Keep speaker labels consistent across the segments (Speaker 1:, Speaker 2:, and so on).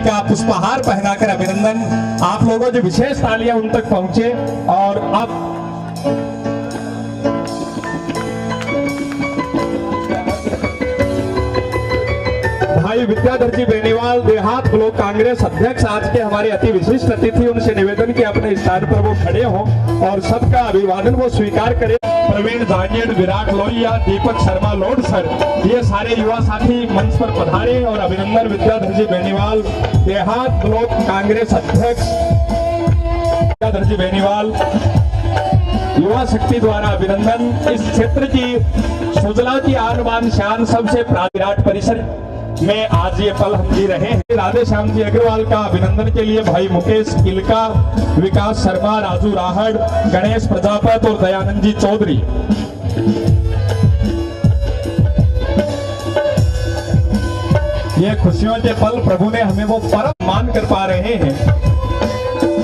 Speaker 1: का पुष्पहार पहनाकर अभिनंदन। आप लोगों जो विशेष तालियां उन तक पहुंचे। और अब भाई विद्याधर जी बेनीवाल देहात ब्लॉक कांग्रेस अध्यक्ष आज के हमारे अति विशिष्ट अतिथि, उनसे निवेदन कि अपने स्थान पर वो खड़े हों और सबका अभिवादन वो स्वीकार करें। Praveen Daniel, Virat Lohia, Deepak Sharma load sir, ये सारे युवा साथी मंच पर पधारे और अभिनंदन। विद्याधर जी बेनीवाल देहात ब्लॉक कांग्रेस अध्यक्ष विद्याधर जी बेनीवाल युवा शक्ति द्वारा अभिनंदन। इस क्षेत्र की सुजला की आन बान शान सबसे विराट परिसर में आज ये पल हम जी रहे हैं। राधे श्याम जी अग्रवाल का अभिनंदन के लिए भाई मुकेश किलका, विकास शर्मा, राजू राहड़, गणेश प्रजापत और दयानंद जी चौधरी। ये खुशियों के पल प्रभु ने हमें वो परम मान कर पा रहे हैं।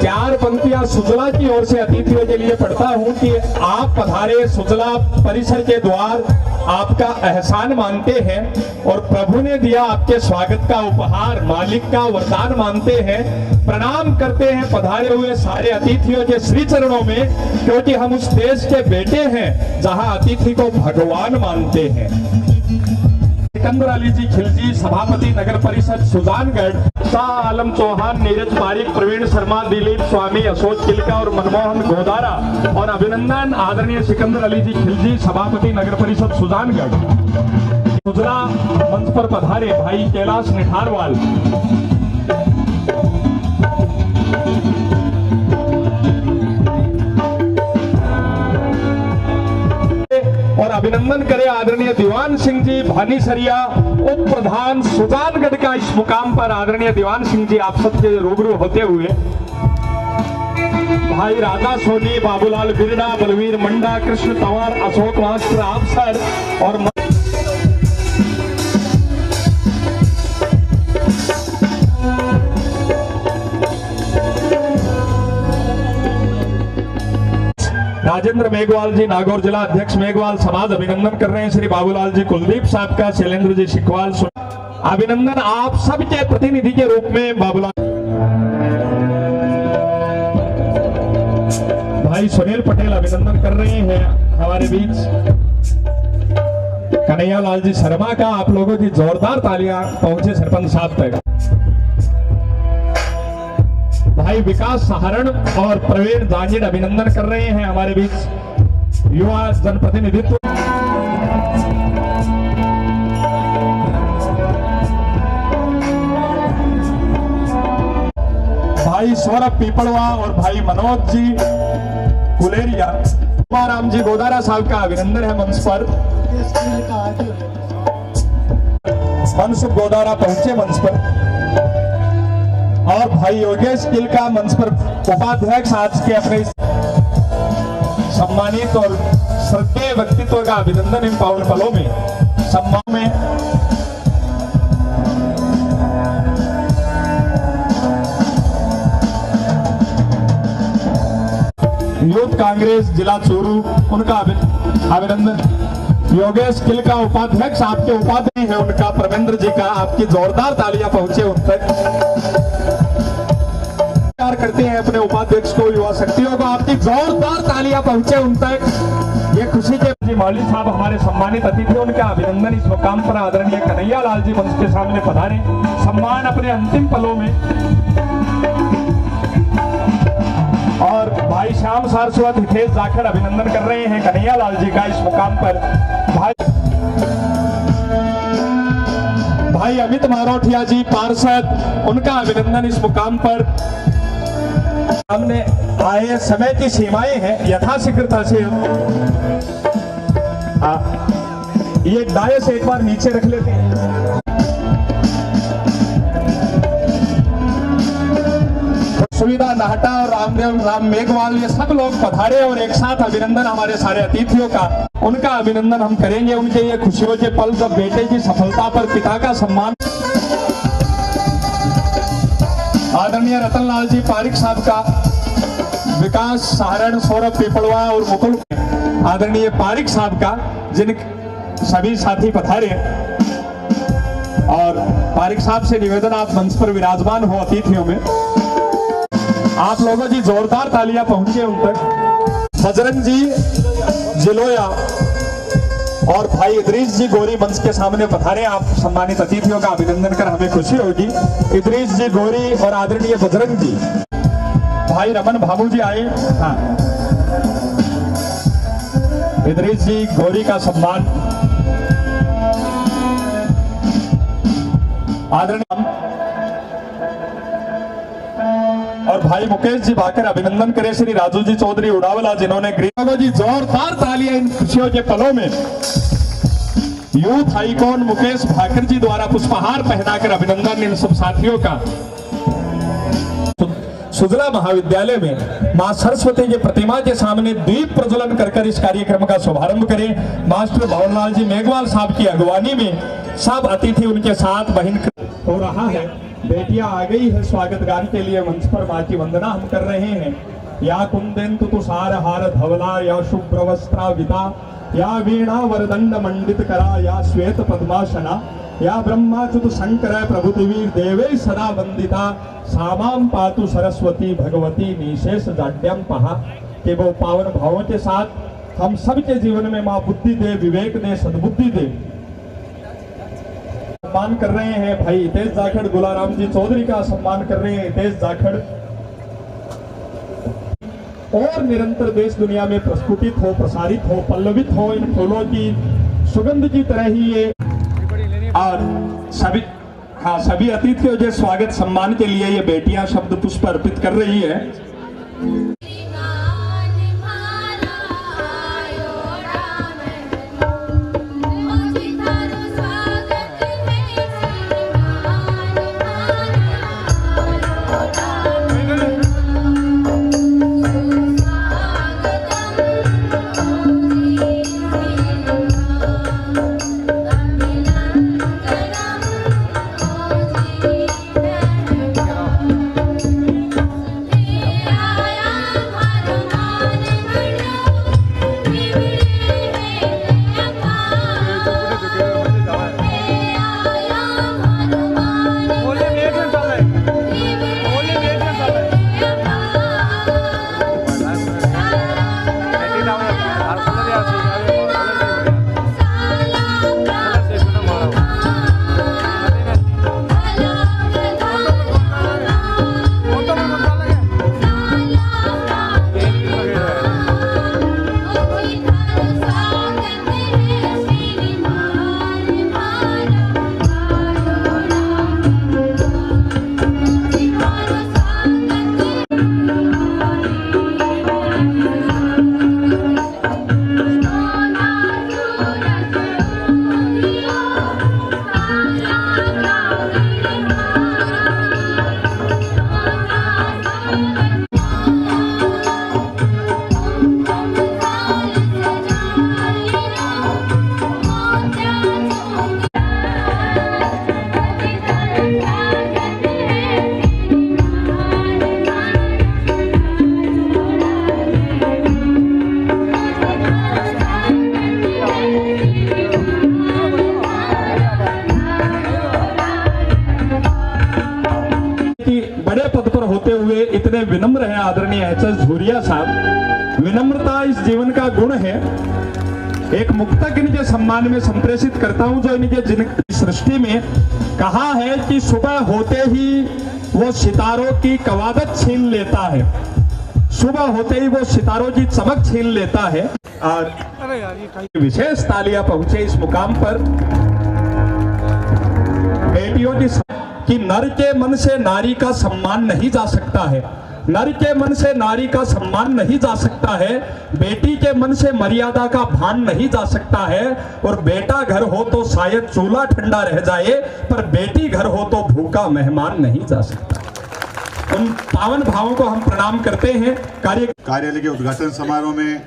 Speaker 1: 4 पंक्तियां सुजला की ओर से अतिथियों के लिए पढ़ता हूं कि आप पधारे सुजला परिसर के द्वार, आपका एहसान मानते हैं और प्रभु ने दिया आपके स्वागत का उपहार, मालिक का वरदान मानते हैं। प्रणाम करते हैं पधारे हुए सारे अतिथियों के श्री चरणों में, क्योंकि हम उस देश के बेटे हैं जहां अतिथि को भगवान मानते हैं। सिकंदर अली जी खिलजी, सभापति नगर परिषद सुजानगढ़, शाह आलम चौहान, नीरज पारिक, प्रवीण शर्मा, दिलीप स्वामी, अशोक किलका और मनमोहन गोदारा। और अभिनंदन आदरणीय सिकंदर अली जी खिलजी, सभापति नगर परिषद सुजानगढ़। सुजला मंच पर पधारे भाई कैलाश निठारवाल। और अभिनंदन करें आदरणीय दीवान सिंह जी भानीसरिया, उप प्रधान सुजानगढ़ का। इस मुकाम पर आदरणीय दीवान सिंह जी आप सबके रूबरू होते हुए भाई राधा सोनी, बाबूलाल बिरडा, बलवीर मंडा, कृष्ण तंवर, अशोक मास्टर आप सर और राजेंद्र मेघवाल जी, नागौर जिला अध्यक्ष मेघवाल समाज अभिनंदन कर रहे हैं श्री बाबूलाल जी कुलदीप साहब का। शैलेंद्र जी शिकवाल अभिनंदन आप सबके प्रतिनिधि के रूप में। बाबूलाल भाई सुनील पटेल अभिनंदन कर रहे हैं हमारे बीच। कन्हैया लाल जी शर्मा का आप लोगों की जोरदार तालियां पहुंचे सरपंच साहब तक। भाई विकास सहारण और प्रवीण दानियल अभिनंदन कर रहे हैं हमारे बीच युवा जनप्रतिनिधित्व। भाई सौरभ पीपड़वा और भाई मनोज जी कुलेरिया, राम जी गोदारा साहब का अभिनंदन है मंच पर। मनसुख गोदारा पहुंचे मंच पर और भाई योगेश किल का मंच पर उपाध्यक्ष आज के अपने सम्मानित और श्रद्धेय व्यक्तित्व का अभिनंदन इन पावन पलों में सम्मान में। यूथ कांग्रेस जिला चूरू, उनका अभिनंदन। योगेश किल का उपाध्यक्ष आपके उपाध्यक्ष है उनका प्रवेंद्र जी का, आपकी जोरदार तालियां पहुंचे उन तक। करते हैं अपने उपाध्यक्ष को, युवा शक्तियों को आपकी जोरदार तालियां पहुंचे उन तक। ये खुशी के मौली साहब हमारे सम्मानित अतिथि, उनका अभिनंदन। इस मुकाम पर आदरणीय कन्हैया लाल जी मंच के सामने पधारे, सम्मान अपने अंतिम पलों में। और भाई श्याम सारस्वत, हितेश जाखड़ अभिनंदन कर रहे हैं कन्हैया लाल जी का इस मुकाम पर। भाई अमित मारोठिया जी पार्षद, उनका अभिनंदन इस मुकाम पर। हमने आए समय की सीमाएं हैं, यथाशीघ्रता से ये डायस एक बार नीचे रख लेते हैं। सुविधा नाहटा और राम मेघवाल, ये सब लोग पधारे और एक साथ अभिनंदन हमारे सारे अतिथियों का, उनका अभिनंदन हम करेंगे। उनके ये खुशियों के पल जब बेटे की सफलता पर पिता का सम्मान। आदरणीय रतनलाल जी पारिक साहब का, विकास सहारण, सौरभ पीपड़वा और मुकुल आदरणीय पारिक साहब का, जिन सभी साथी पधारे और पारिक साहब से निवेदन, आप मंच पर विराजमान हो अतिथियों में। आप लोगों की जोरदार तालियां पहुंचे उन तक। बजरंग जी जिलोया और भाई इदरीस जी गोरी मंच के सामने पधारे। आप सम्मानित अतिथियों का अभिनंदन कर हमें खुशी होगी। इदरीस जी गोरी और आदरणीय बजरंग जी, भाई रमन भामू जी आए। हाँ, इदरीस जी गोरी का सम्मान आदरणीय और भाई मुकेश जी भाकर अभिनंदन करें श्री राजू जी चौधरी उड़ावला, जिन्होंने ग्रीन जी जोरदार तालियां इन खुशियों के पलों में यूथ आइकॉन मुकेश भाकर जी द्वारा पुष्पहार पहनाकर अभिनंदन इन सब साथियों का। सुजला महाविद्यालय में मां सरस्वती की प्रतिमा के सामने दीप प्रज्वलन कर इस कार्यक्रम का शुभारंभ करें। मास्टर भवनलाल जी मेघवाल साहब की अगवानी में सब अतिथि उनके साथ बहिन हो रहा है। बेटियां आ गई है स्वागत गान के लिए मंच पर, मां की वंदना हम कर रहे हैं। या कुंदेन्तु तुषार हार धवला, या शुभ्र वस्त्राविता, या वीणा वरदंड मंडित करा, या श्वेत पद्मासना, या ब्रह्माच्युत शंकर प्रभुतिवीर देवे सदा वंदिता, सामाम पातु सरस्वती भगवती निशेष जाड्यम पहा। के वो पावन भावों के साथ हम सबके जीवन में मां बुद्धि दे, विवेक दे, सद्बुद्धि दे। सम्मान कर रहे हैं भाई हितेश जाखड़, गुलाराम जी चौधरी का सम्मान कर रहे हैं हितेश जाखड़। और निरंतर देश दुनिया में प्रस्फुटित हो, प्रसारित हो, पल्लवित हो इन फूलों की सुगंध की तरह ही ये। और सभी अतिथियों के स्वागत सम्मान के लिए ये बेटियां शब्द पुष्प अर्पित कर रही है। बड़े पद पर होते हुए इतने विनम्र हैं आदरणीय एच.एस. झूरिया साहब। विनम्रता इस जीवन का गुण है। एक मुक्तक इनके सम्मान में संप्रेषित करता हूं, जो इनके जिन सृष्टि में कहा है कि सुबह होते ही वो सितारों की कवादत छीन लेता है, सुबह होते ही वो सितारों की चमक छीन लेता है। और विशेष तालियां पहुंचे इस मुकाम पर बेटियों की कि नर के मन से नारी का सम्मान नहीं जा सकता है, नर के मन से नारी का सम्मान नहीं जा सकता है, बेटी के मन से मर्यादा का भान नहीं जा सकता है। और बेटा घर हो तो शायद चूल्हा ठंडा रह जाए, पर बेटी घर हो तो भूखा मेहमान नहीं जा सकता। उन पावन भावों को हम प्रणाम करते हैं।
Speaker 2: कार्यालय के उद्घाटन समारोह में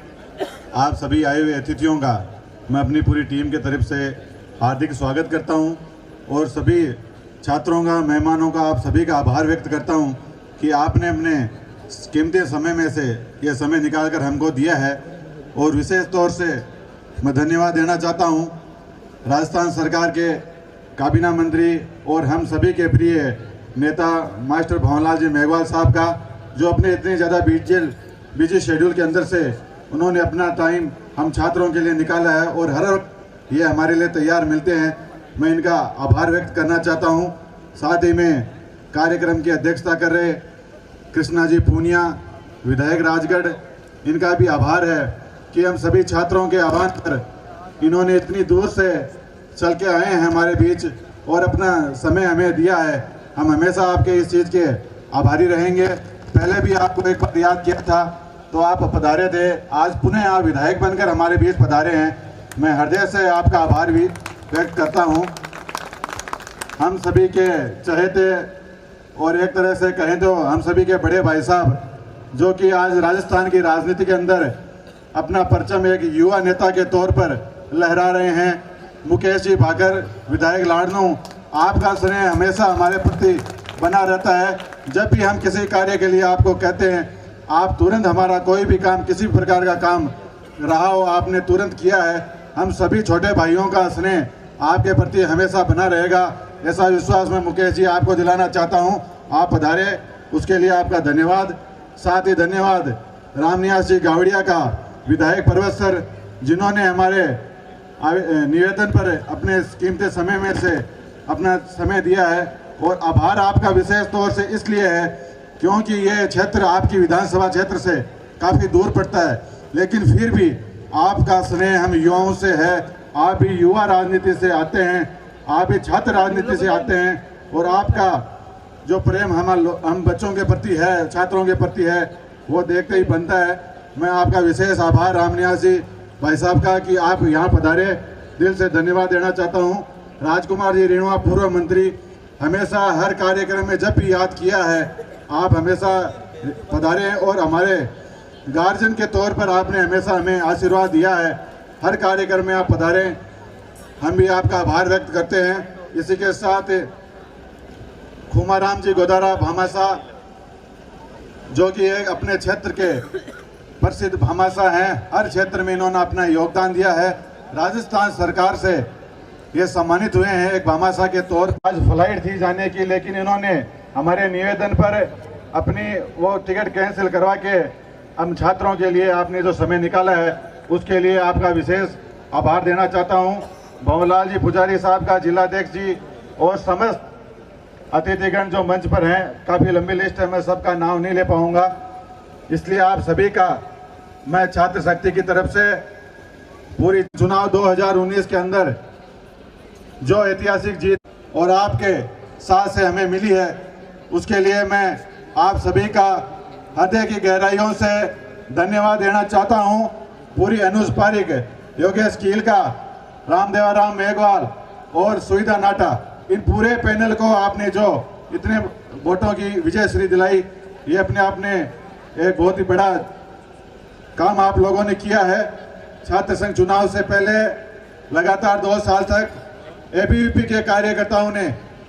Speaker 2: आप सभी आए हुए अतिथियों का मैं अपनी पूरी टीम की तरफ से हार्दिक स्वागत करता हूं और सभी छात्रों का, मेहमानों का, आप सभी का आभार व्यक्त करता हूं कि आपने अपने कीमती समय में से ये समय निकालकर हमको दिया है। और विशेष तौर से मैं धन्यवाद देना चाहता हूं राजस्थान सरकार के काबीना मंत्री और हम सभी के प्रिय नेता मास्टर भंवरलाल जी मेघवाल साहब का, जो अपने इतने ज़्यादा बिजी शेड्यूल के अंदर से उन्होंने अपना टाइम हम छात्रों के लिए निकाला है और हर वक्त ये हमारे लिए तैयार मिलते हैं। मैं इनका आभार व्यक्त करना चाहता हूँ। साथ ही में कार्यक्रम की अध्यक्षता कर रहे कृष्णा जी पूनिया, विधायक राजगढ़, इनका भी आभार है कि हम सभी छात्रों के आह्वान पर इन्होंने इतनी दूर से चल के आए हैं हमारे बीच और अपना समय हमें दिया है। हम हमेशा आपके इस चीज़ के आभारी रहेंगे। पहले भी आपको एक बार याद किया था तो आप पधारे थे, आज पुनः आप विधायक बनकर हमारे बीच पधारे हैं। मैं हृदय से आपका आभार भी व्यक्त करता हूं। हम सभी के चहेते और एक तरह से कहें तो हम सभी के बड़े भाई साहब, जो कि आज राजस्थान की राजनीति के अंदर अपना परचम एक युवा नेता के तौर पर लहरा रहे हैं, मुकेश जी भाकर, विधायक लाडनू, आपका स्नेह हमेशा हमारे प्रति बना रहता है। जब भी हम किसी कार्य के लिए आपको कहते हैं, आप तुरंत हमारा कोई भी काम, किसी प्रकार का काम रहा हो, आपने तुरंत किया है। हम सभी छोटे भाइयों का स्नेह आपके प्रति हमेशा बना रहेगा, ऐसा विश्वास मैं मुकेश जी आपको दिलाना चाहता हूं। आप पधारे, उसके लिए आपका धन्यवाद। साथ ही धन्यवाद रामनिवास जी गावड़िया का, विधायक पर्वत सर, जिन्होंने हमारे निवेदन पर अपने कीमती समय में से अपना समय दिया है। और आभार आपका विशेष तौर से इसलिए है क्योंकि ये क्षेत्र आपकी विधानसभा क्षेत्र से काफ़ी दूर पड़ता है, लेकिन फिर भी आपका स्नेह हम युवाओं से है। आप भी युवा राजनीति से आते हैं, आप भी छात्र राजनीति से आते हैं, और आपका जो प्रेम हम बच्चों के प्रति है, छात्रों के प्रति है, वो देखते ही बनता है। मैं आपका विशेष आभार रामनिवास जी भाई साहब का कि आप यहाँ पधारे, दिल से धन्यवाद देना चाहता हूँ। राजकुमार जी रेणुआ, पूर्व मंत्री, हमेशा हर कार्यक्रम में जब भी याद किया है आप हमेशा पधारे हैं और हमारे गार्जियन के तौर पर आपने हमेशा हमें आशीर्वाद दिया है। हर कार्यक्रम में आप पधारे, हम भी आपका आभार व्यक्त करते हैं। इसी के साथ खुमाराम जी गोदारा भामाशाह, जो कि एक अपने क्षेत्र के प्रसिद्ध भामाशाह हैं, हर क्षेत्र में इन्होंने अपना योगदान दिया है। राजस्थान सरकार से ये सम्मानित हुए हैं एक भामाशाह के तौर पर। आज फ्लाइट थी जाने की, लेकिन इन्होंने हमारे निवेदन पर अपनी वो टिकट कैंसिल करवा के हम छात्रों के लिए आपने जो समय निकाला है उसके लिए आपका विशेष आभार देना चाहता हूं। भंवरलाल जी पुजारी साहब का, जिलाध्यक्ष जी, और समस्त अतिथिगण जो मंच पर हैं, काफ़ी लंबी लिस्ट है, मैं सबका नाम नहीं ले पाऊंगा, इसलिए आप सभी का मैं छात्र शक्ति की तरफ से पूरी चुनाव 2019 के अंदर जो ऐतिहासिक जीत और आपके साथ से हमें मिली है, उसके लिए मैं आप सभी का हृदय की गहराइयों से धन्यवाद देना चाहता हूं। पूरी अनुज पारिक, योगेश कील का, रामदेवाराम मेघवाल और सुविधा नाटा, इन पूरे पैनल को आपने जो इतने वोटों की विजय श्री दिलाई, ये अपने आप में एक बहुत ही बड़ा काम आप लोगों ने किया है। छात्र संघ चुनाव से पहले लगातार 2 साल तक एबीवीपी के कार्यकर्ताओं ने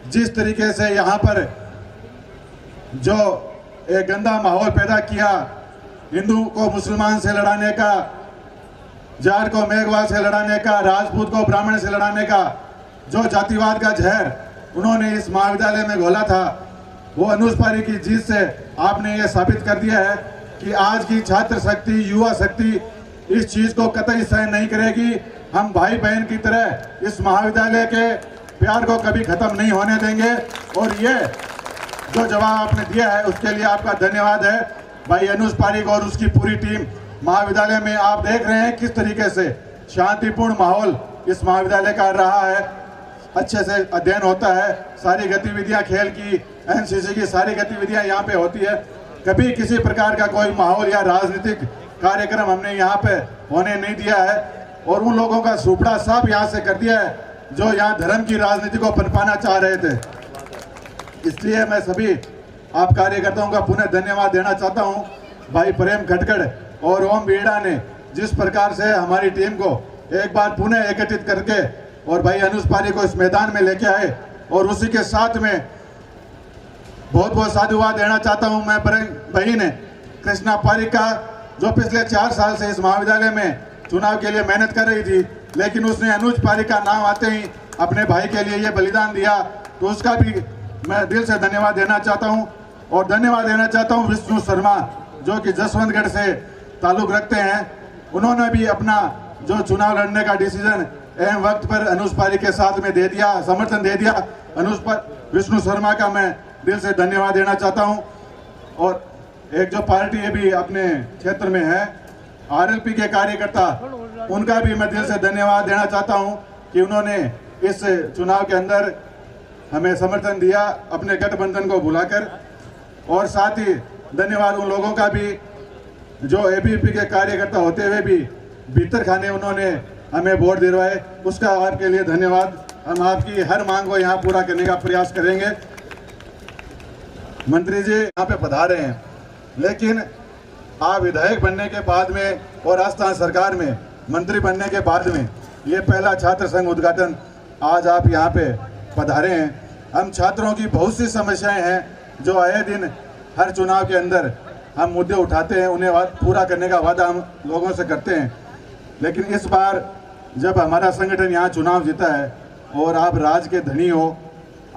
Speaker 2: जिस तरीके से यहाँ पर जो एक गंदा माहौल पैदा किया, हिंदू को मुसलमान से लड़ाने का, जाट को मेघवाल से लड़ाने का, राजपूत को ब्राह्मण से लड़ाने का, जो जातिवाद का जहर उन्होंने इस महाविद्यालय में घोला था, वो अनुज पारिक की जीत से आपने ये साबित कर दिया है कि आज की छात्र शक्ति, युवा शक्ति इस चीज को कतई सहन नहीं करेगी। हम भाई बहन की तरह इस महाविद्यालय के प्यार को कभी खत्म नहीं होने देंगे। और ये जो जवाब आपने दिया है उसके लिए आपका धन्यवाद है भाई अनुज पारिक और उसकी पूरी टीम। महाविद्यालय में आप देख रहे हैं किस तरीके से शांतिपूर्ण माहौल इस महाविद्यालय का रहा है, अच्छे से अध्ययन होता है, सारी गतिविधियां खेल की, एनसीसी की सारी गतिविधियां यहाँ पे होती है। कभी किसी प्रकार का कोई माहौल या राजनीतिक कार्यक्रम हमने यहाँ पे होने नहीं दिया है, और उन लोगों का सुपड़ा साफ यहाँ से कर दिया है जो यहाँ धर्म की राजनीति को पनपाना चाह रहे थे। इसलिए मैं सभी आप कार्यकर्ताओं का पुनः धन्यवाद देना चाहता हूँ। भाई प्रेम खटकड़ और ओम बीड़ा ने जिस प्रकार से हमारी टीम को एक बार पुनः एकत्रित करके और भाई अनुज पारिक को इस मैदान में लेके आए, और उसी के साथ में बहुत बहुत साधुवाद देना चाहता हूँ मैं बहन कृष्णा पारिक का, जो पिछले 4 साल से इस महाविद्यालय में चुनाव के लिए मेहनत कर रही थी, लेकिन उसने अनुज पारिक का नाम आते ही अपने भाई के लिए ये बलिदान दिया, तो उसका भी मैं दिल से धन्यवाद देना चाहता हूँ। और धन्यवाद देना चाहता हूँ विष्णु शर्मा, जो कि जसवंतगढ़ से ताल्लुक़ रखते हैं। उन्होंने भी अपना जो चुनाव लड़ने का डिसीजन अहम वक्त पर अनुज पारी के साथ में दे दिया, समर्थन दे दिया। विष्णु शर्मा का मैं दिल से धन्यवाद देना चाहता हूँ। और एक जो पार्टी ये भी अपने क्षेत्र में है, आरएलपी के कार्यकर्ता, उनका भी मैं दिल से धन्यवाद देना चाहता हूँ कि उन्होंने इस चुनाव के अंदर हमें समर्थन दिया अपने गठबंधन को बुलाकर। और साथ ही धन्यवाद उन लोगों का भी जो एबीवीपी के कार्यकर्ता होते हुए भी भीतर खाने उन्होंने हमें वोट दिलवाए, उसका आपके लिए धन्यवाद। हम आपकी हर मांग को यहाँ पूरा करने का प्रयास करेंगे। मंत्री जी यहाँ पे पधारे हैं, लेकिन आप विधायक बनने के बाद में और राजस्थान सरकार में मंत्री बनने के बाद में ये पहला छात्र संघ उद्घाटन आज आप यहाँ पे पधारे हैं। हम छात्रों की बहुत सी समस्याएं हैं जो आए दिन हर चुनाव के अंदर हम मुद्दे उठाते हैं, उन्हें पूरा करने का वादा हम लोगों से करते हैं। लेकिन इस बार जब हमारा संगठन यहाँ चुनाव जीता है और आप राज के धनी हो,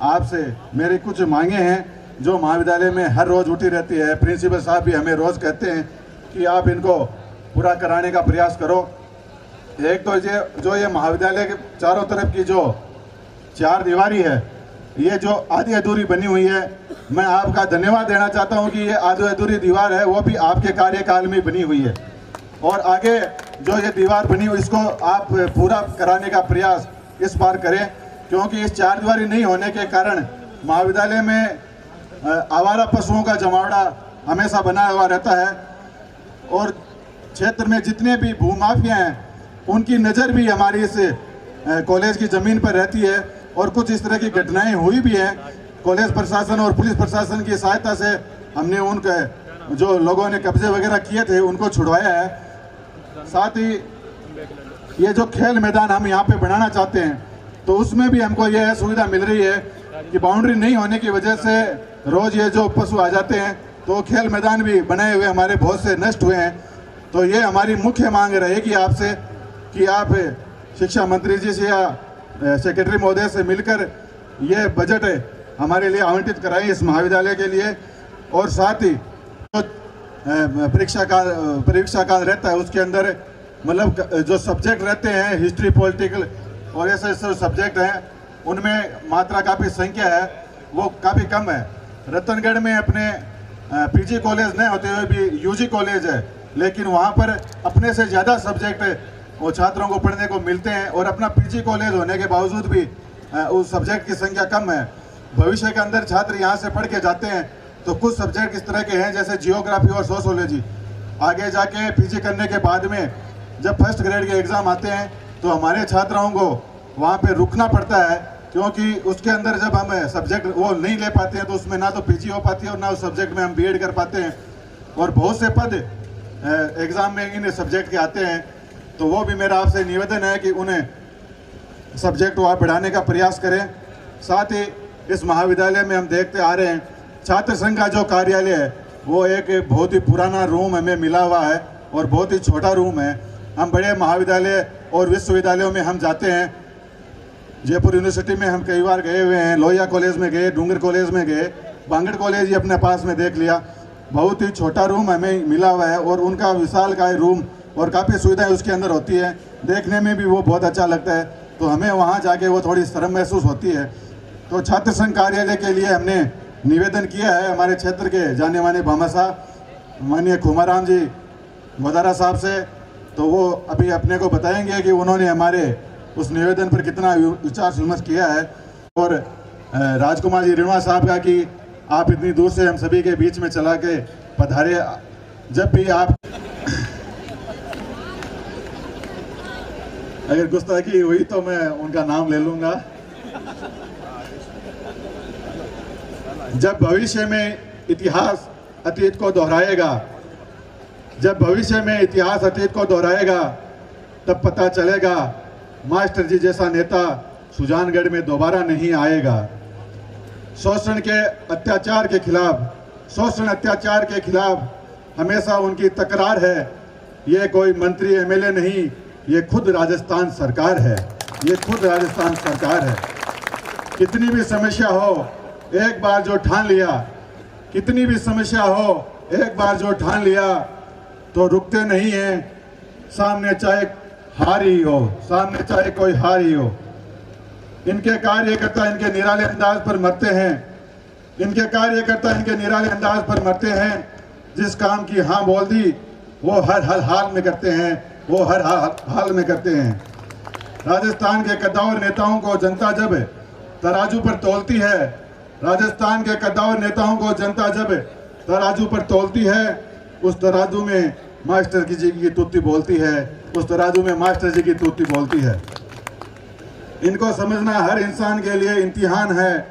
Speaker 2: आपसे मेरी कुछ मांगे हैं जो महाविद्यालय में हर रोज़ उठी रहती है। प्रिंसिपल साहब भी हमें रोज़ कहते हैं कि आप इनको पूरा कराने का प्रयास करो। एक तो जो ये महाविद्यालय के चारों तरफ की जो चार दीवारी है, ये जो आधी अधूरी बनी हुई है, मैं आपका धन्यवाद देना चाहता हूँ कि ये आधी अधूरी दीवार है वो भी आपके कार्यकाल में बनी हुई है। और आगे जो ये दीवार बनी हुई इसको आप पूरा कराने का प्रयास इस बार करें, क्योंकि इस चार दीवारी नहीं होने के कारण महाविद्यालय में आवारा पशुओं का जमावड़ा हमेशा बना हुआ रहता है। और क्षेत्र में जितने भी भूमाफिया हैं उनकी नज़र भी हमारी इस कॉलेज की ज़मीन पर रहती है। और कुछ इस तरह की घटनाएं हुई भी हैं। कॉलेज प्रशासन और पुलिस प्रशासन की सहायता से हमने उनके जो लोगों ने कब्जे वगैरह किए थे उनको छुड़वाया है। साथ ही ये जो खेल मैदान हम यहाँ पे बनाना चाहते हैं, तो उसमें भी हमको यह सुविधा मिल रही है कि बाउंड्री नहीं होने की वजह से रोज़ ये जो पशु आ जाते हैं, तो खेल मैदान भी बनाए हुए हमारे बहुत से नष्ट हुए हैं। तो ये हमारी मुख्य मांग रहेगी आपसे कि आप शिक्षा मंत्री जी से या सेक्रेटरी महोदय से मिलकर ये बजट हमारे लिए आवंटित कराएं इस महाविद्यालय के लिए। और साथ ही जो परीक्षा काल रहता है उसके अंदर मतलब जो सब्जेक्ट रहते हैं, हिस्ट्री, पॉलिटिकल और ऐसे सब्जेक्ट हैं, उनमें मात्रा काफ़ी संख्या है वो काफ़ी कम है। रतनगढ़ में अपने पीजी कॉलेज नहीं होते हुए भी यूजी कॉलेज है, लेकिन वहाँ पर अपने से ज़्यादा सब्जेक्ट वो छात्रों को पढ़ने को मिलते हैं। और अपना पीजी कॉलेज होने के बावजूद भी उस सब्जेक्ट की संख्या कम है। भविष्य के अंदर छात्र यहाँ से पढ़ के जाते हैं तो कुछ सब्जेक्ट इस तरह के हैं जैसे जियोग्राफी और सोशियोलॉजी, आगे जाके पीजी करने के बाद में जब फर्स्ट ग्रेड के एग्ज़ाम आते हैं तो हमारे छात्राओं को वहाँ पे रुकना पड़ता है, क्योंकि उसके अंदर जब हम सब्जेक्ट वो नहीं ले पाते हैं तो उसमें ना तो पीजी हो पाती है और ना उस सब्जेक्ट में हम बीएड कर पाते हैं। और बहुत से पद एग्ज़ाम में इन सब्जेक्ट के आते हैं, तो वो भी मेरा आपसे निवेदन है कि उन्हें सब्जेक्ट वो आप बढ़ाने का प्रयास करें। साथ ही इस महाविद्यालय में हम देखते आ रहे हैं छात्र संघ का जो कार्यालय है वो एक बहुत ही पुराना रूम हमें मिला हुआ है और बहुत ही छोटा रूम है। हम बड़े महाविद्यालय और विश्वविद्यालयों में हम जाते हैं, जयपुर यूनिवर्सिटी में हम कई बार गए हुए हैं, लोहिया कॉलेज में गए, डूंगर कॉलेज में गए, बांगड़ कॉलेज ही अपने पास में देख लिया। बहुत ही छोटा रूम हमें मिला हुआ है और उनका विशालकाय रूम और काफ़ी सुविधाएं उसके अंदर होती है, देखने में भी वो बहुत अच्छा लगता है। तो हमें वहाँ जाके वो थोड़ी शर्म महसूस होती है। तो छात्र संघ कार्यालय के लिए हमने निवेदन किया है हमारे क्षेत्र के जाने माने भामाशाह माननीय खुमाराम जी गोदारा साहब से, तो वो अभी अपने को बताएंगे कि उन्होंने हमारे उस निवेदन पर कितना विचार विमर्श किया है। और राजकुमार जी रिणवा साहब का कि आप इतनी दूर से हम सभी के बीच में चला के पधारे। जब भी आप अगर गुस्ताखी हुई तो मैं उनका नाम ले लूंगा। जब भविष्य में इतिहास अतीत को दोहराएगा, जब भविष्य में इतिहास अतीत को दोहराएगा, तब पता चलेगा मास्टर जी जैसा नेता सुजानगढ़ में दोबारा नहीं आएगा। शोषण के अत्याचार के खिलाफ, शोषण अत्याचार के खिलाफ हमेशा उनकी तकरार है। ये कोई मंत्री एमएलए नहीं, ये खुद राजस्थान सरकार है। ये खुद राजस्थान सरकार है। कितनी भी समस्या हो, एक बार जो ठान लिया, कितनी भी समस्या हो, एक बार जो ठान लिया तो रुकते नहीं हैं। सामने चाहे हार ही हो, सामने चाहे कोई हार ही हो। इनके कार्यकर्ता इनके निराले अंदाज पर मरते हैं, इनके कार्यकर्ता इनके निराले अंदाज पर मरते हैं। जिस काम की हाँ बोल दी वो हर हाल में करते हैं, वो हर हाल में करते हैं। राजस्थान के कद्दावर नेताओं को जनता जब तराजू पर तौलती है, राजस्थान के कद्दावर नेताओं को जनता जब तराजू पर तौलती है, उस तराजू में मास्टर जी की तूती बोलती है, उस तराजू में मास्टर जी की तूती बोलती है। इनको समझना हर इंसान के लिए इम्तिहान है,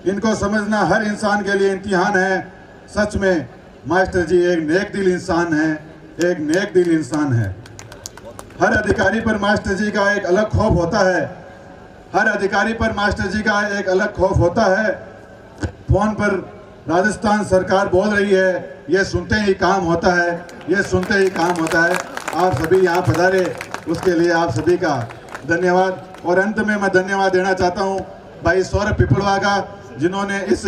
Speaker 2: इनको समझना हर इंसान के लिए इम्तिहान है। सच में मास्टर जी एक नेक दिल इंसान है, एक नेक दिल इंसान है। हर अधिकारी पर मास्टर जी का एक अलग खौफ होता है, हर अधिकारी पर मास्टर जी का एक अलग खौफ होता है। फोन पर राजस्थान सरकार बोल रही है, ये सुनते ही काम होता है, ये सुनते ही काम होता है। आप सभी यहाँ पधारे, उसके लिए आप सभी का धन्यवाद। और अंत में मैं धन्यवाद देना चाहता हूँ भाई सौरभ पिपलवा का, जिन्होंने इस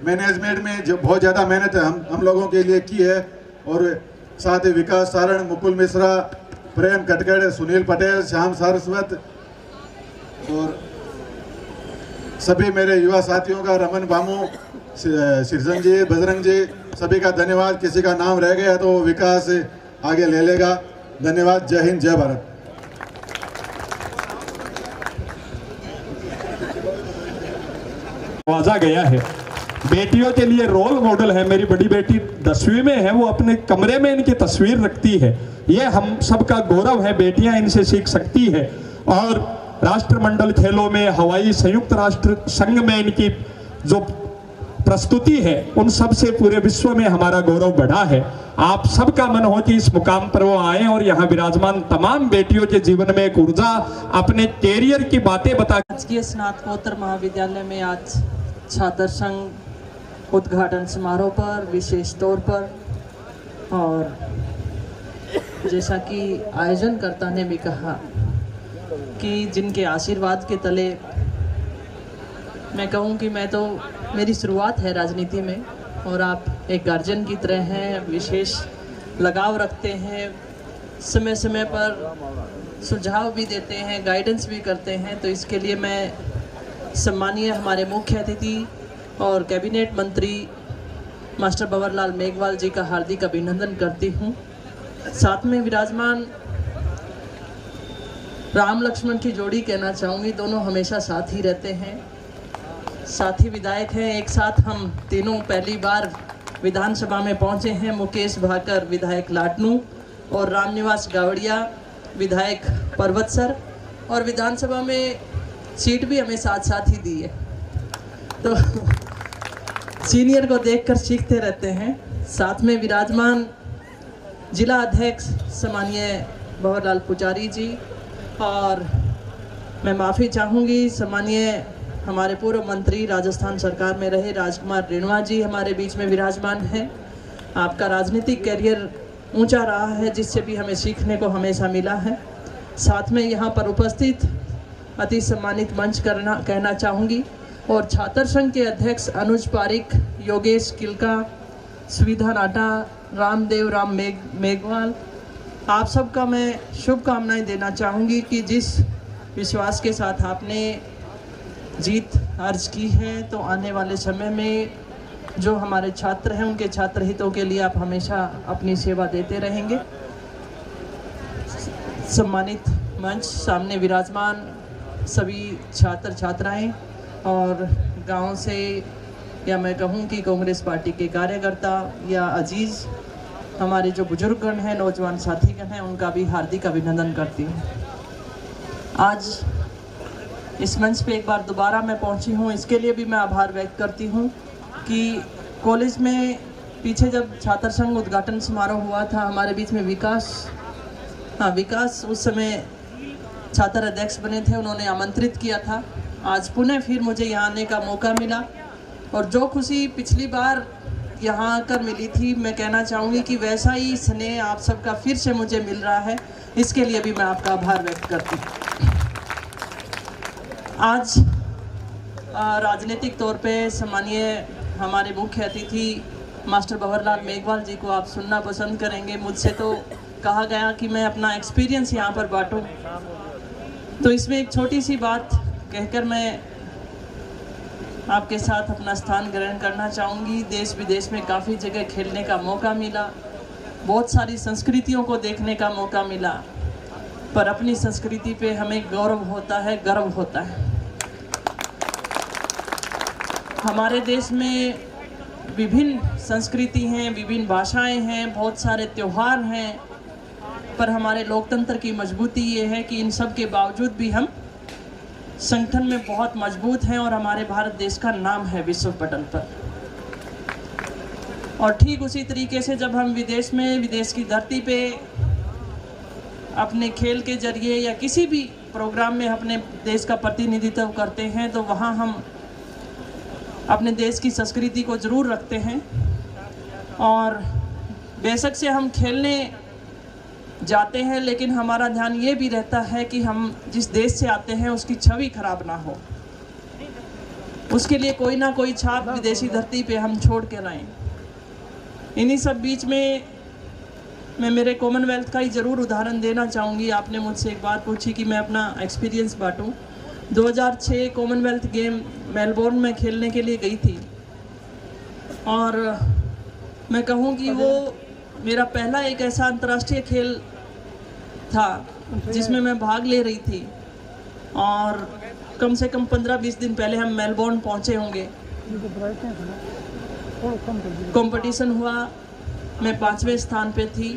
Speaker 2: मैनेजमेंट में जो बहुत ज़्यादा मेहनत हम लोगों के लिए की है। और साथ ही विकास सारण, मुकुल मिश्रा, प्रेम कटकड़, सुनील पटेल, श्याम सारस्वत और सभी मेरे युवा साथियों का, रमन बामू, सिरजन जी, बजरंग जी, सभी का धन्यवाद। किसी का नाम रह गया तो विकास आगे ले लेगा। धन्यवाद। जय हिंद, जय भारत।
Speaker 1: नवाजा गया है, बेटियों के लिए रोल मॉडल है। मेरी बड़ी बेटी 10वीं में है, वो अपने कमरे में इनकी तस्वीर रखती है। ये हम सबका गौरव है, बेटियां इनसे सीख सकती है। और राष्ट्रमंडल खेलों में, हवाई संयुक्त राष्ट्र संघ में इनकी जो प्रस्तुति है, उन सब से पूरे विश्व में हमारा गौरव बढ़ा है। आप सबका मन हो कि इस मुकाम पर वो आए और यहाँ विराजमान तमाम बेटियों के जीवन में एक ऊर्जा, अपने कैरियर की बातें बता।
Speaker 3: राजकीय स्नातकोत्तर महाविद्यालय में आज छात्र संघ उद्घाटन समारोह पर विशेष तौर पर, और जैसा कि आयोजनकर्ता ने भी कहा कि जिनके आशीर्वाद के तले, मैं कहूँ कि मैं तो, मेरी शुरुआत है राजनीति में, और आप एक गार्जियन की तरह हैं, विशेष लगाव रखते हैं, समय समय पर सुझाव भी देते हैं, गाइडेंस भी करते हैं। तो इसके लिए मैं सम्मानीय हमारे मुख्य अतिथि और कैबिनेट मंत्री मास्टर भंवरलाल मेघवाल जी का हार्दिक अभिनंदन करती हूँ। साथ में विराजमान राम लक्ष्मण की जोड़ी कहना चाहूँगी, दोनों हमेशा साथ ही रहते हैं, साथी विधायक हैं। एक साथ हम तीनों पहली बार विधानसभा में पहुंचे हैं। मुकेश भाकर विधायक लाटनू और रामनिवास गावड़िया विधायक पर्वतसर, और विधानसभा में सीट भी हमें साथ साथ ही दी है, तो सीनियर को देखकर सीखते रहते हैं। साथ में विराजमान जिला अध्यक्ष सम्मानीय भंवरलाल पुजारी जी, और मैं माफ़ी चाहूँगी सम्मानीय हमारे पूर्व मंत्री राजस्थान सरकार में रहे राजकुमार रेणुआ जी हमारे बीच में विराजमान हैं। आपका राजनीतिक करियर ऊंचा रहा है, जिससे भी हमें सीखने को हमेशा मिला है। साथ में यहाँ पर उपस्थित अति सम्मानित मंच कहना चाहूँगी, और छात्र संघ के अध्यक्ष अनुज पारिक, योगेश किलका, सुविधा नाटा, रामदेव राम मेघवाल, आप सबका मैं शुभकामनाएं देना चाहूँगी कि जिस विश्वास के साथ आपने जीत अर्ज की है, तो आने वाले समय में जो हमारे छात्र हैं, उनके छात्र हितों के लिए आप हमेशा अपनी सेवा देते रहेंगे। सम्मानित मंच, सामने विराजमान सभी छात्र छात्राएं और गांव से, या मैं कहूं कि कांग्रेस पार्टी के कार्यकर्ता या अजीज हमारे जो बुजुर्गगण हैं, नौजवान साथीगण हैं, उनका भी हार्दिक अभिनंदन करती हूँ। आज इस मंच पे एक बार दोबारा मैं पहुंची हूं, इसके लिए भी मैं आभार व्यक्त करती हूं कि कॉलेज में पीछे जब छात्र संघ उद्घाटन समारोह हुआ था, हमारे बीच में विकास उस समय छात्र अध्यक्ष बने थे, उन्होंने आमंत्रित किया था। आज पुनः फिर मुझे यहाँ आने का मौका मिला, और जो खुशी पिछली बार यहाँ आकर मिली थी, मैं कहना चाहूँगी कि वैसा ही स्नेह आप सबका फिर से मुझे मिल रहा है। इसके लिए भी मैं आपका आभार व्यक्त करती हूँ। आज राजनीतिक तौर पे सम्मानीय हमारे मुख्य अतिथि मास्टर भंवरलाल मेघवाल जी को आप सुनना पसंद करेंगे। मुझसे तो कहा गया कि मैं अपना एक्सपीरियंस यहाँ पर बांटूं, तो इसमें एक छोटी सी बात कहकर मैं आपके साथ अपना स्थान ग्रहण करना चाहूँगी। देश विदेश में काफ़ी जगह खेलने का मौका मिला, बहुत सारी संस्कृतियों को देखने का मौका मिला, पर अपनी संस्कृति पे हमें गौरव होता है, गर्व होता है। हमारे देश में विभिन्न संस्कृति हैं, विभिन्न भाषाएं हैं, बहुत सारे त्यौहार हैं, पर हमारे लोकतंत्र की मजबूती ये है कि इन सब के बावजूद भी हम संगठन में बहुत मजबूत हैं और हमारे भारत देश का नाम है विश्व पटल पर। और ठीक उसी तरीके से जब हम विदेश में, विदेश की धरती पे अपने खेल के जरिए या किसी भी प्रोग्राम में अपने देश का प्रतिनिधित्व करते हैं, तो वहाँ हम अपने देश की संस्कृति को ज़रूर रखते हैं। और बेशक से हम खेलने जाते हैं, लेकिन हमारा ध्यान ये भी रहता है कि हम जिस देश से आते हैं उसकी छवि खराब ना हो, उसके लिए कोई ना कोई छाप विदेशी धरती पे हम छोड़ के लाएं। इन्हीं सब बीच में मैं मेरे कॉमनवेल्थ का ही ज़रूर उदाहरण देना चाहूँगी। आपने मुझसे एक बात पूछी कि मैं अपना एक्सपीरियंस बांटूँ। 2006 कॉमनवेल्थ गेम मेलबोर्न में खेलने के लिए गई थी, और मैं कहूँ कि वो मेरा पहला एक ऐसा अंतर्राष्ट्रीय खेल था जिसमें मैं भाग ले रही थी। और कम से कम 15-20 दिन पहले हम मेलबोर्न पहुँचे होंगे। कंपटीशन हुआ, मैं 5वें स्थान पे थी,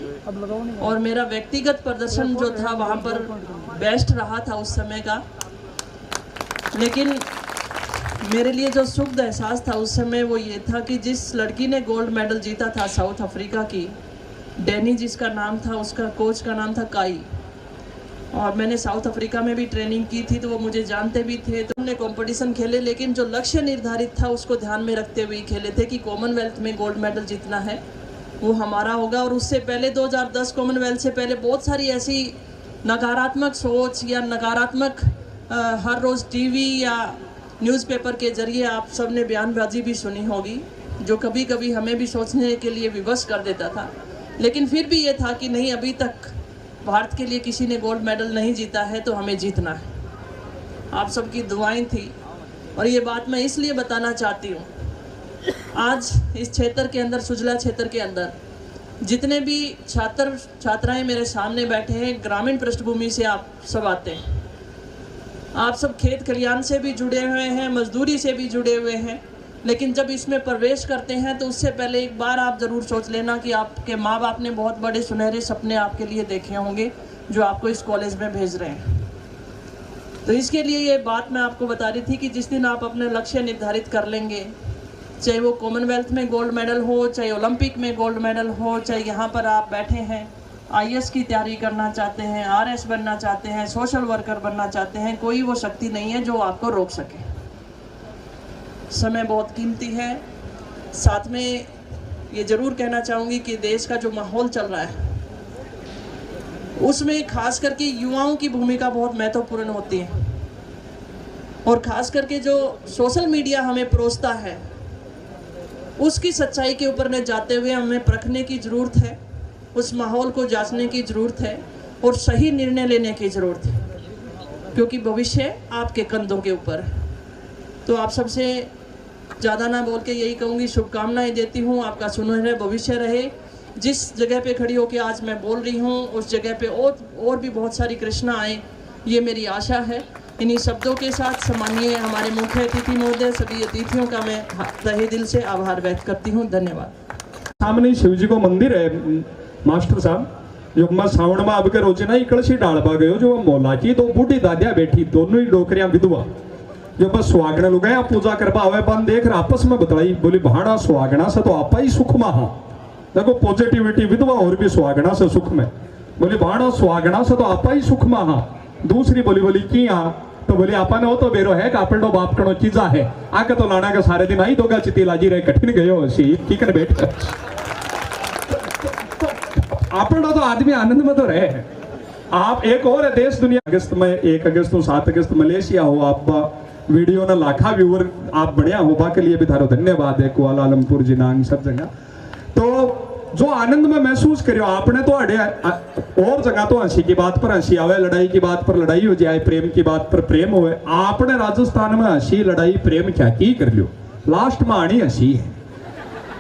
Speaker 3: और मेरा व्यक्तिगत प्रदर्शन जो था वहाँ पर बेस्ट रहा था उस समय का। लेकिन मेरे लिए जो सुखद एहसास था उस समय वो ये था कि जिस लड़की ने गोल्ड मेडल जीता था साउथ अफ्रीका की, डैनी जिसका नाम था, उसका कोच का नाम था काई, और मैंने साउथ अफ्रीका में भी ट्रेनिंग की थी, तो वो मुझे जानते भी थे। तो हमने कंपटीशन खेले, लेकिन जो लक्ष्य निर्धारित था उसको ध्यान में रखते हुए खेले थे कि कॉमनवेल्थ में गोल्ड मेडल जीतना है, वो हमारा होगा। और उससे पहले 2010 कॉमनवेल्थ से पहले बहुत सारी ऐसी नकारात्मक सोच या नकारात्मक हर रोज़ टीवी या न्यूज़पेपर के जरिए आप सब ने बयानबाजी भी सुनी होगी, जो कभी कभी हमें भी सोचने के लिए विवश कर देता था। लेकिन फिर भी ये था कि नहीं, अभी तक भारत के लिए किसी ने गोल्ड मेडल नहीं जीता है, तो हमें जीतना है। आप सबकी दुआएं थी, और ये बात मैं इसलिए बताना चाहती हूँ। आज इस क्षेत्र के अंदर, सुजला क्षेत्र के अंदर जितने भी छात्र छात्राएं मेरे सामने बैठे हैं, ग्रामीण पृष्ठभूमि से आप सब आते हैं। आप सब खेत खलियान से भी जुड़े हुए हैं, मजदूरी से भी जुड़े हुए हैं, लेकिन जब इसमें प्रवेश करते हैं तो उससे पहले एक बार आप ज़रूर सोच लेना कि आपके माँ बाप ने बहुत बड़े सुनहरे सपने आपके लिए देखे होंगे जो आपको इस कॉलेज में भेज रहे हैं। तो इसके लिए ये बात मैं आपको बता रही थी कि जिस दिन आप अपने लक्ष्य निर्धारित कर लेंगे, चाहे वो कॉमनवेल्थ में गोल्ड मेडल हो, चाहे ओलंपिक में गोल्ड मेडल हो, चाहे यहाँ पर आप बैठे हैं IAS की तैयारी करना चाहते हैं, RS बनना चाहते हैं, सोशल वर्कर बनना चाहते हैं, कोई वो शक्ति नहीं है जो आपको रोक सके। समय बहुत कीमती है। साथ में ये ज़रूर कहना चाहूँगी कि देश का जो माहौल चल रहा है उसमें खास करके युवाओं की भूमिका बहुत महत्वपूर्ण होती है, और ख़ास करके जो सोशल मीडिया हमें परोसता है उसकी सच्चाई के ऊपर न जाते हुए हमें परखने की ज़रूरत है, उस माहौल को जांचने की ज़रूरत है, और सही निर्णय लेने की ज़रूरत है, क्योंकि भविष्य आपके कंधों के ऊपर है। तो आप सबसे ज़्यादा ना बोल के यही कहूँगी, शुभकामनाएं देती हूँ, आपका सुनहरा भविष्य रहे। जिस जगह पे खड़ी होकर आज मैं बोल रही हूँ उस जगह पे और भी बहुत सारी कृष्णा आए, ये मेरी आशा है। इन्हीं शब्दों के साथ सम्मानीय हमारे मुख्य अतिथि महोदय, सभी अतिथियों का मैं तहे दिल से आभार व्यक्त करती हूँ। धन्यवाद।
Speaker 1: सामने शिव जी को मंदिर है मास्टर साहब, जो मैं सावण में अब के रोजे ना कलशी डालबा गयो, जो मोला की दो बूढ़ी दादिया बैठी, दोनों ही डोकरियां विधवा, जो बस सुहागण लोग हैं पूजा करवा हुए बन देख रहे आपस में बतलाई, बोली भाड़ा सुहागणा से तो आपा ही सुख में। हाँ देखो पॉजिटिविटी, विधवा और भी सुहागणा से सुख में, बोली भाड़ा सुहागणा से तो आपा ही सुख में। हाँ दूसरी बोली की हाँ, तो बोली आपा ने वो तो बेरो है कापड़ो बाप कनो चीजा है, आके तो लाना का सारे दिन आई दोगा चिती लाजी रहे कठिन गयो सी की कर बैठ कर। आपड़ा तो आदमी आनंद में तो रहे हैं, आप एक और है देश दुनिया अगस्त में 1 अगस्त तो 7 अगस्त मलेशिया हो आप वीडियो ना लाखा व्यूवर आप बढ़िया हो बा के लिए भी थारो धन्यवाद है कुआलालंपुर जिनांग सब जगह। तो जो आनंद में महसूस करियो आपने तो अड़े और जगह तो हंसी की बात पर हंसी आवे, लड़ाई की बात पर लड़ाई हो जाए, प्रेम की बात पर प्रेम होवे। आपने राजस्थान में हंसी लड़ाई प्रेम क्या की कर लियो, लास्ट में आनी हंसी है।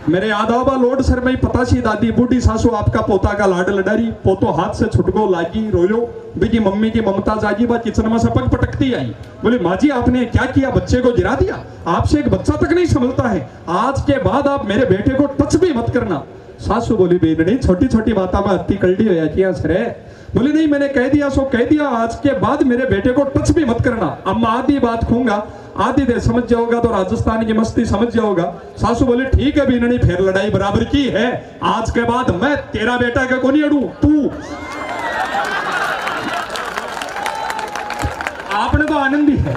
Speaker 1: मेरे याद आवा लोड सर में पता सी दादी बूढ़ी सासू आपका पोता का लाड लडारी, पोतो हाथ से छुटगो लागी रोयो, बीजी मम्मी की ममता जागी, बा किचन में से पग पटकती आई, बोले माँ जी आपने क्या किया, बच्चे को गिरा दिया, आपसे एक बच्चा तक नहीं संभलता है, आज के बाद आप मेरे बेटे को टच भी मत करना। सासू बोली बेनड़ी छोटी छोटी बातों में अति कल्डी हो जाती है सर। बोली नहीं मैंने कह दिया सो कह दिया, आज के बाद मेरे बेटे को टच भी मत करना। अब मैं आधी बात कहूंगा आधी देर समझ जाओगा तो राजस्थान की मस्ती समझ जाओगा। सासू बोली ठीक है बीनड़ी फिर लड़ाई बराबर की है, आज के बाद मैं तेरा बेटा का को नहीं अड़ू, तू। आपने तो आनंद ही है,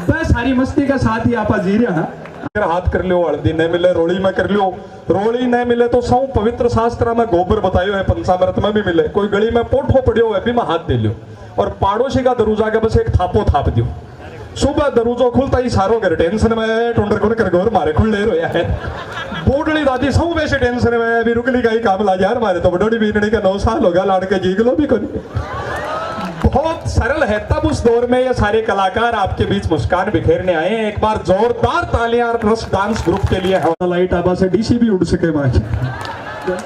Speaker 1: बस सारी मस्ती का साथ ही आप जी रहे हैं। अगर हाथ कर लो हल्दी नहीं मिले रोड़ी में कर लो, रोड़ी नहीं मिले तो सौ पवित्र शास्त्र में गोबर बतायो है, पंचामृत में भी मिले, कोई गली में पोठो पड़ियो है भी मैं हाथ दे लो, और पाड़ोसी का दरूजा के बस एक थापो थाप दियो। सुबह दरूजो खुलता ही सारो घर टेंशन में टुंडर कुन कर गोर मारे खुल रोया है। बूढ़ी दादी सब वैसे टेंशन में अभी रुकली का ही काम ला यार मारे तो बड़ोड़ी बीनड़ी का 9 साल हो गया लाड़के जीगलो भी कोनी। बहुत सरल है, तब उस दौर में ये सारे कलाकार आपके बीच मुस्कान बिखेरने आए हैं। एक बार जोरदार तालियां ट्रस्ट डांस ग्रुप के लिए। लाइट आबा से डीसी भी उड़ सके बाकी।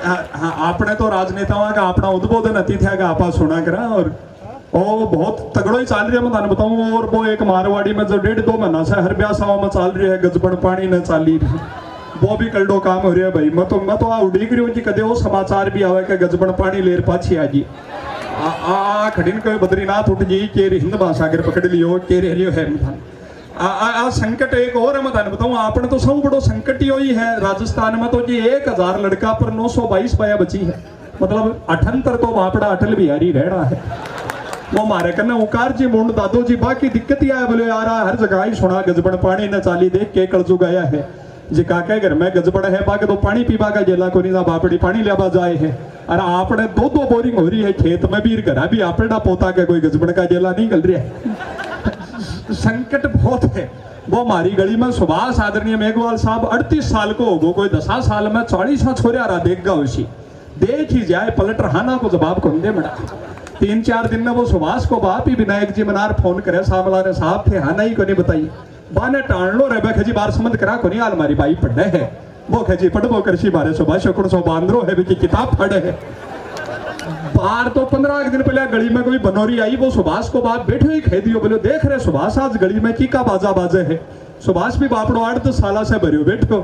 Speaker 1: हाँ आपने तो राजनेताओं का अपना उद्बोधन अतिथि का आपा सुना करा, और ओ बहुत तगड़ो ही चाल रही है, मैं थाने बताऊं। और वो एक मारवाड़ी में जो 1.5-2 महीना से हर ब्याह में चाल रही है, गजबन पानी न चाली, वो भी कल्डो काम हो रही है भाई। मैं तो आ उड़ीक रही हूँ कि कदे वो समाचार भी आवे कि गजबन पानी लेर पाछी आ जी खड़ीन कोई बद्रीनाथ उठ जी के हिंद महासागर पकड़ लियो के रियो है। संकट एक और है, मैं थाने बताऊं आपने तो सब बड़ो संकट ही है राजस्थान में तो जी 1000 लड़का पर 922 पाया बची है, मतलब 78 तो बापड़ा अटल बिहारी रह रहा है। वो मारे करना उकार जी मुंड दादो जी बाकी दिक्कत ही आया, बोले यार हर जगह ही सुना गजबड़ पानी न चाली देख के कलजू गया है जी काका घर में गजबड़ है बाके तो पानी पीवा का जेला को नहीं बापड़ी पानी लेवा जाए है। अरे आपने 2-2 बोरिंग हो रही है खेत में भी, घरा भी आपड़ा पोता के कोई गजबड़ का जेला नहीं गल रहा है। संकट बहुत है। वो हमारी गली में सुभाष आदरणीय मेघवाल साहब 38 साल को होगो, कोई 10 साल में 40 छोरे आ रहा देखगा उसी देख ही जाए पलट रहाना को जवाब कौन दे बड़ा। 3-4 दिन में वो सुभाष को बाप ही विनायक जी मनार फोन करे सामला रे साहब थे हाँ नहीं को नहीं बताइए बाने टाण लो रे खजी बार समझ करा को नहीं अलमारी बाई पढ़े है वो खजी पढ़बो करसी बारे सुभाष शुक्र सो बांद्रो है की किताब पढ़े है। बार तो 15 दिन पहले गली में कोई बनोरी आई, वो सुभाष को बाप बैठे ही कह दियो, बोले देख रहे सुभाष आज गली में की का बाजा बाजे है। सुभाष भी बापड़ो 8-10 साल से भरियो बैठो,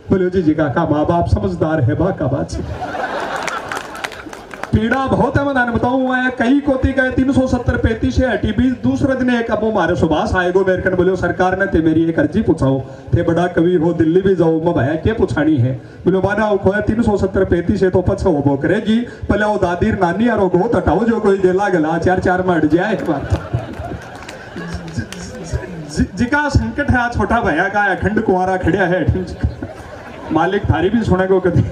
Speaker 1: बोले जी का माँ बाप समझदार है बा का बात पीड़ा बहुत है। मैं बताऊं मैं कई कोती का 370-35 है टीबी दूसरे दिन एक अब मारे सुभाष आएगो मेरकन बोले सरकार ने ते मेरी एक अर्जी पूछाओ थे बड़ा कवि हो दिल्ली भी जाओ मैं भाया क्या पूछानी है, बोले माना खोया 370-35 है तो पछो वो करेगी पहले वो दादी नानी यारो को हटाओ जो कोई जेला गला 4-4 में अट जाए। जिका संकट है छोटा भैया का अखंड कुंवारा खड़िया है मालिक थारी भी सुने को कभी।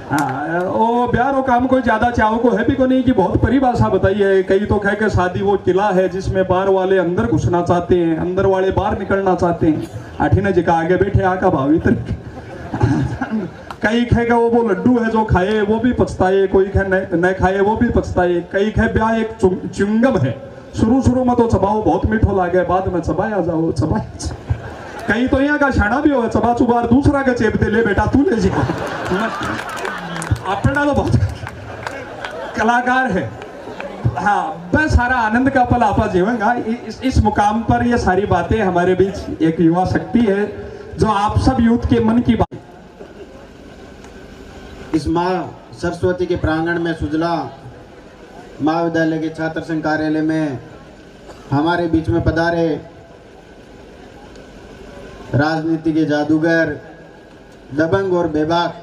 Speaker 1: हाँ ओ ब्यारो काम कोई ज्यादा चाहो को है भी को नहीं कि बहुत परिभाषा बताई है। कई तो कह के शादी वो किला है जिसमें बाहर वाले अंदर घुसना चाहते हैं, अंदर वाले बाहर निकलना चाहते हैं। आठीने जिका आगे बैठे आका भावी तक कई कह के वो लड्डू है जो खाए वो भी पछताए, कोई कह न खाए वो भी पछताए। कई कह ब्याह एक च्युइंगम है, शुरू में तो चबाओ बहुत मीठो लागे बाद में चबाया जाओ चबाया। कई तो यहाँ का छाना भी हो चबा चुबार दूसरा का चेप दे ले बेटा तू ले जा अपना तो बहुत कलाकार है। हाँ बस सारा आनंद का पल आपा जीवेंगा। इस मुकाम पर ये सारी बातें हमारे बीच एक युवा शक्ति है जो आप सब यूथ के मन की बात।
Speaker 4: इस माँ सरस्वती के प्रांगण में सुजला महाविद्यालय के छात्र संघ कार्यालय में हमारे बीच में पधारे राजनीति के जादूगर, दबंग और बेबाक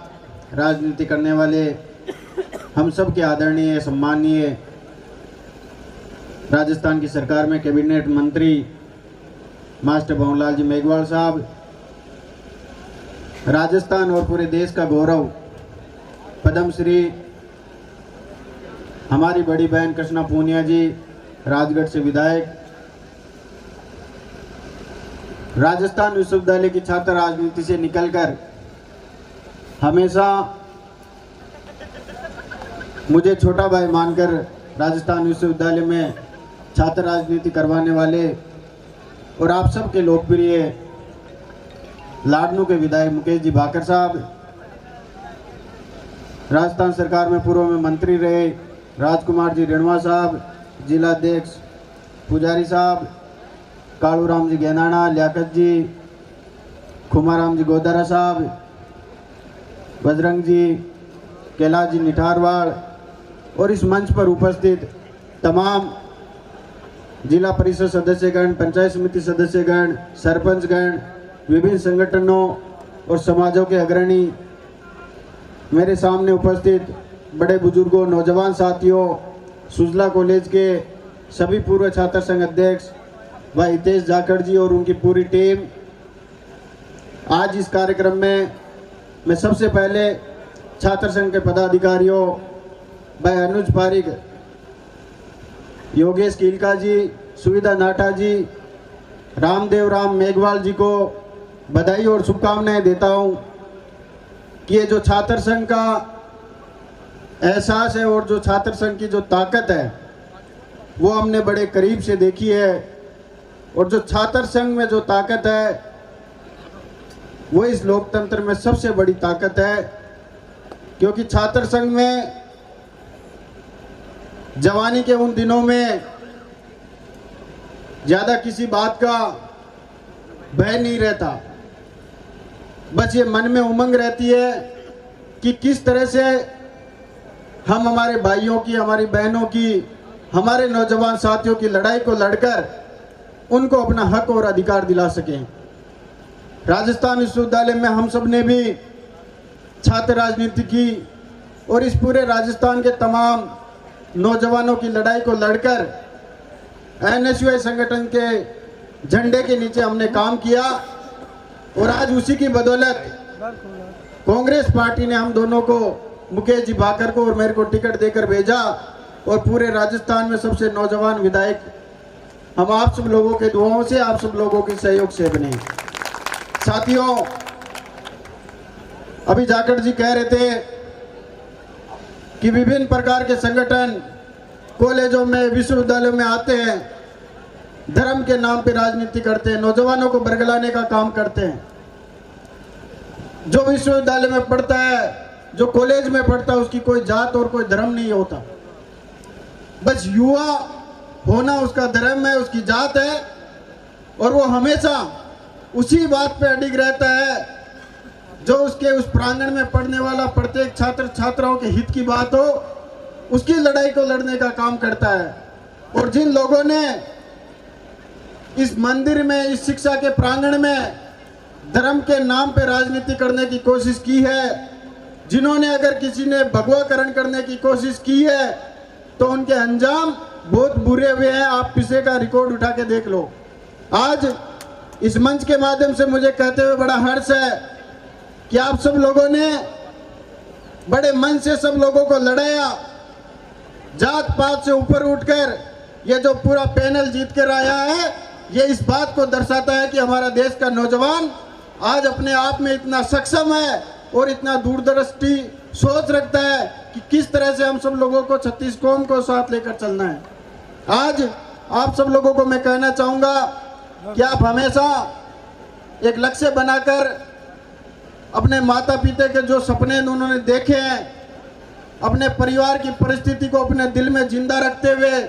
Speaker 4: राजनीति करने वाले हम सब के आदरणीय सम्मानीय राजस्थान की सरकार में कैबिनेट मंत्री मास्टर भंवरलाल जी मेघवाल साहब, राजस्थान और पूरे देश का गौरव पद्मश्री हमारी बड़ी बहन कृष्णा पूनिया जी राजगढ़ से विधायक, राजस्थान विश्वविद्यालय की छात्र राजनीति से निकलकर हमेशा मुझे छोटा भाई मानकर राजस्थान विश्वविद्यालय में छात्र राजनीति करवाने वाले और आप सबके लोकप्रिय लाडनू के विधायक मुकेश जी भाकर साहब, राजस्थान सरकार में पूर्व में मंत्री रहे राजकुमार जी रेणवा साहब, जिलाध्यक्ष पुजारी साहब, कालूराम जी गैनाना, लियाकत जी, खुमाराम जी गोदारा साहब, बजरंग जी, कैलाश जी निठारवाड़ और इस मंच पर उपस्थित तमाम जिला परिषद सदस्यगण, पंचायत समिति सदस्यगण, सरपंचगण, विभिन्न संगठनों और समाजों के अग्रणी, मेरे सामने उपस्थित बड़े बुजुर्गों, नौजवान साथियों, सुजला कॉलेज के सभी पूर्व छात्र संघ अध्यक्ष भाई हितेश जाखड़ जी और उनकी पूरी टीम, आज इस कार्यक्रम में मैं सबसे पहले छात्र संघ के पदाधिकारियों भाई अनुज पारिक, योगेश कीलका जी, सुविधा नाटा जी, रामदेव राम मेघवाल जी को बधाई और शुभकामनाएं देता हूं कि ये जो छात्र संघ का एहसास है और जो छात्र संघ की जो ताकत है वो हमने बड़े करीब से देखी है, और जो छात्र संघ में जो ताकत है वो इस लोकतंत्र में सबसे बड़ी ताकत है, क्योंकि छात्र संघ में जवानी के उन दिनों में ज़्यादा किसी बात का भय नहीं रहता, बस ये मन में उमंग रहती है कि किस तरह से हम हमारे भाइयों की, हमारी बहनों की, हमारे नौजवान साथियों की लड़ाई को लड़कर उनको अपना हक और अधिकार दिला सकें। राजस्थान विश्वविद्यालय में हम सब ने भी छात्र राजनीति की और इस पूरे राजस्थान के तमाम नौजवानों की लड़ाई को लड़कर NSUI संगठन के झंडे के नीचे हमने काम किया, और आज उसी की बदौलत कांग्रेस पार्टी ने हम दोनों को, मुकेश जी भाकर को और मेरे को टिकट देकर भेजा, और पूरे राजस्थान में सबसे नौजवान विधायक हम आप सब लोगों के दुआओं से, आप सब लोगों के सहयोग से बने। साथियों, अभी जाखड़ जी कह रहे थे कि विभिन्न प्रकार के संगठन कॉलेजों में, विश्वविद्यालयों में आते हैं, धर्म के नाम पे राजनीति करते हैं, नौजवानों को बरगलाने का काम करते हैं। जो विश्वविद्यालय में पढ़ता है, जो कॉलेज में पढ़ता है, उसकी कोई जात और कोई धर्म नहीं होता, बस युवा होना उसका धर्म है, उसकी जात है, और वो हमेशा उसी बात पे अडिग रहता है जो उसके उस प्रांगण में पढ़ने वाला प्रत्येक छात्र छात्राओं के हित की बात हो, उसकी लड़ाई को लड़ने का काम करता है। और जिन लोगों ने इस मंदिर में, इस शिक्षा के प्रांगण में धर्म के नाम पे राजनीति करने की कोशिश की है, जिन्होंने अगर किसी ने भगवाकरण करने की कोशिश की है तो उनके अंजाम बहुत बुरे हुए हैं। आप पीछे का रिकॉर्ड उठा के देख लो। आज इस मंच के माध्यम से मुझे कहते हुए बड़ा हर्ष है कि आप सब लोगों ने बड़े मन से सब लोगों को लड़ाया, जात पात से ऊपर उठकर ये जो पूरा पैनल जीत कर आया है, ये इस बात को दर्शाता है कि हमारा देश का नौजवान आज अपने आप में इतना सक्षम है और इतना दूरदृष्टि सोच रखता है कि किस तरह से हम सब लोगों को 36 कौम को साथ लेकर चलना है। आज आप सब लोगों को मैं कहना चाहूँगा कि आप हमेशा एक लक्ष्य बनाकर अपने माता पिता के जो सपने उन्होंने देखे हैं, अपने परिवार की परिस्थिति को अपने दिल में जिंदा रखते हुए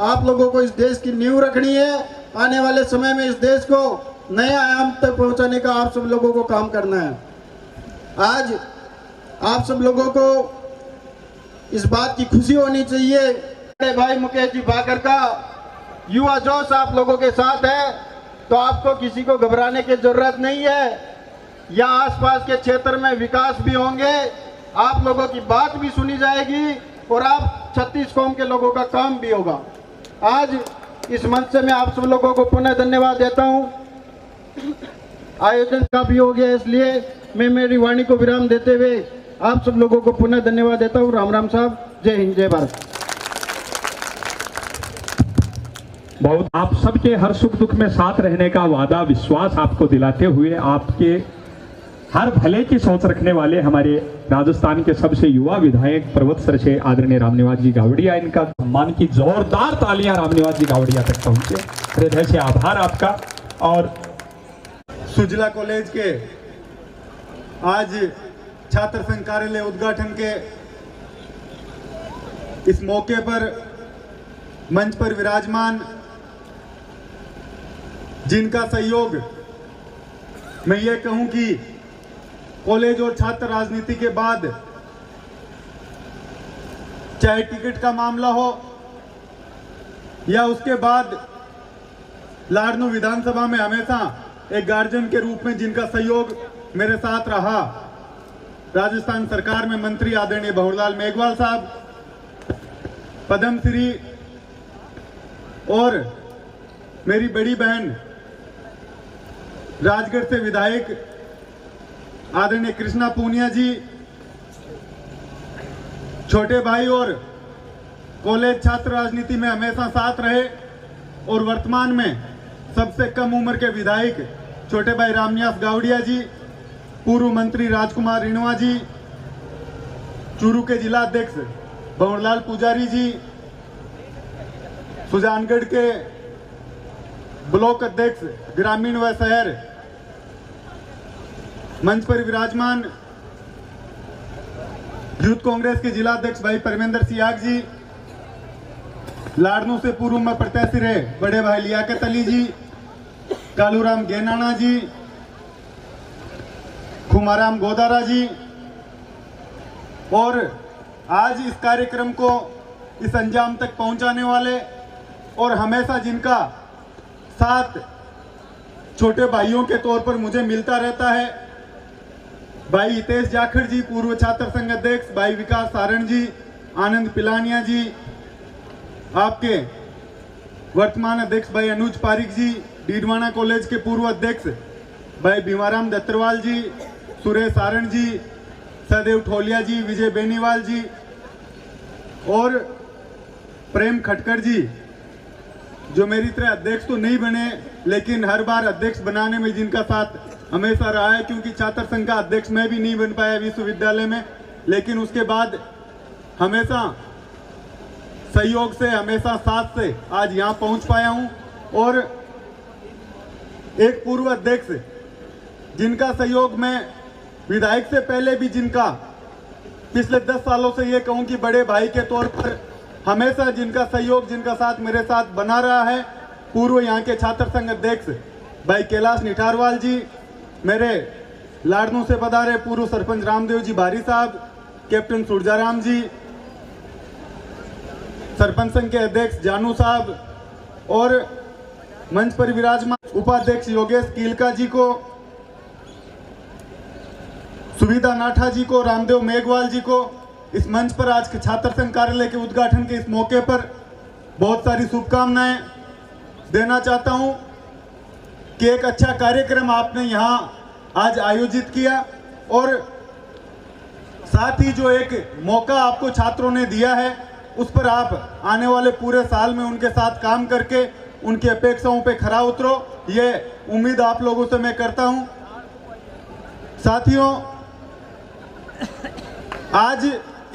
Speaker 4: आप लोगों को इस देश की नींव रखनी है। आने वाले समय में इस देश को नए आयाम तक पहुंचाने का आप सब लोगों को काम करना है। आज आप सब लोगों को इस बात की खुशी होनी चाहिए, बड़े भाई मुकेश जी भाकर का युवा जोश आप लोगों के साथ है, तो आपको किसी को घबराने की जरूरत नहीं है। यहाँ आसपास के क्षेत्र में विकास भी होंगे, आप लोगों की बात भी सुनी जाएगी और आप 36 कौम के लोगों का काम भी होगा। आज इस मंच से मैं आप सब लोगों को पुनः धन्यवाद देता हूँ। आयोजन काफी हो गया, इसलिए मैं मेरी वाणी को विराम देते हुए आप सब लोगों को पुनः धन्यवाद देता हूँ। राम राम साहब, जय हिंद, जय भारत।
Speaker 1: बहुत आप सबके हर सुख दुख में साथ रहने का वादा विश्वास आपको दिलाते हुए आपके हर भले की सोच रखने वाले हमारे राजस्थान के सबसे युवा विधायक पर्वत सर से आदरणीय रामनिवास जी गावड़िया, इनका सम्मान की जोरदार तालियां रामनिवास जी गावड़िया तक पहुंचे। हृदय से आभार आपका। और
Speaker 5: सुजला कॉलेज के आज छात्र संघ कार्यालय उद्घाटन के इस मौके पर मंच पर विराजमान जिनका सहयोग मैं ये कहूं कि कॉलेज और छात्र राजनीति के बाद चाहे टिकट का मामला हो या उसके बाद लाडनू विधानसभा में हमेशा एक गार्जियन के रूप में जिनका सहयोग मेरे साथ रहा, राजस्थान सरकार में मंत्री आदरणीय भंवरलाल मेघवाल साहब, पद्मश्री, और मेरी बड़ी बहन राजगढ़ से विधायक आदरणीय कृष्णा पूनिया जी, छोटे भाई और कॉलेज छात्र राजनीति में हमेशा साथ रहे और वर्तमान में सबसे कम उम्र के विधायक छोटे भाई रामनिवास गावड़िया जी, पूर्व मंत्री राजकुमार रिणवा जी, चूरू के जिला अध्यक्ष भंवरलाल पुजारी जी, सुजानगढ़ के ब्लॉक अध्यक्ष ग्रामीण व शहर, मंच पर विराजमान यूथ कांग्रेस के जिला अध्यक्ष भाई परमेंद्र सियाग जी, लाडनू से पूर्व में प्रत्याशी रहे बड़े भाई लियाकत अली जी, कालूराम गेनाना जी, खुमाराम गोदारा जी, और आज इस कार्यक्रम को इस अंजाम तक पहुंचाने वाले और हमेशा जिनका साथ छोटे भाइयों के तौर पर मुझे मिलता रहता है, भाई हितेश जाखड़ जी, पूर्व छात्र संघ अध्यक्ष, भाई विकास सारण जी, आनंद पिलानिया जी, आपके वर्तमान अध्यक्ष भाई अनुज पारिक जी, डीडवाना कॉलेज के पूर्व अध्यक्ष भाई भीमाराम दत्तरवाल जी, सुरेश सारण जी, सदैव ठोलिया जी, विजय बेनीवाल जी और प्रेम खटकर जी, जो मेरी तरह अध्यक्ष तो नहीं बने लेकिन हर बार अध्यक्ष बनाने में जिनका साथ हमेशा रहा है, क्योंकि छात्र संघ का अध्यक्ष मैं भी नहीं बन पाया विश्वविद्यालय में, लेकिन उसके बाद हमेशा सहयोग से, हमेशा साथ से आज यहाँ पहुँच पाया हूँ। और एक पूर्व अध्यक्ष जिनका सहयोग मैं विधायक से पहले भी, जिनका पिछले 10 सालों से ये कहूँ कि बड़े भाई के तौर पर हमेशा जिनका सहयोग, जिनका साथ मेरे साथ बना रहा है, पूर्व यहाँ के छात्र संघ अध्यक्ष भाई कैलाश निठारवाल जी, मेरे लाडनू से पधारे पूर्व सरपंच रामदेव जी भारी साहब, कैप्टन सुरजाराम जी, सरपंच संघ के अध्यक्ष जानू साहब और मंच पर विराजमान उपाध्यक्ष योगेश कीलका जी को, सुविधा नाठा जी को, रामदेव मेघवाल जी को इस मंच पर आज के छात्र संघ कार्यालय के उद्घाटन के इस मौके पर बहुत सारी शुभकामनाएं देना चाहता हूं कि एक अच्छा कार्यक्रम आपने यहां आज आयोजित किया और साथ ही जो एक मौका आपको छात्रों ने दिया है उस पर आप आने वाले पूरे साल में उनके साथ काम करके उनकी अपेक्षाओं पे खरा उतरो, ये उम्मीद आप लोगों से मैं करता हूं। साथियों, आज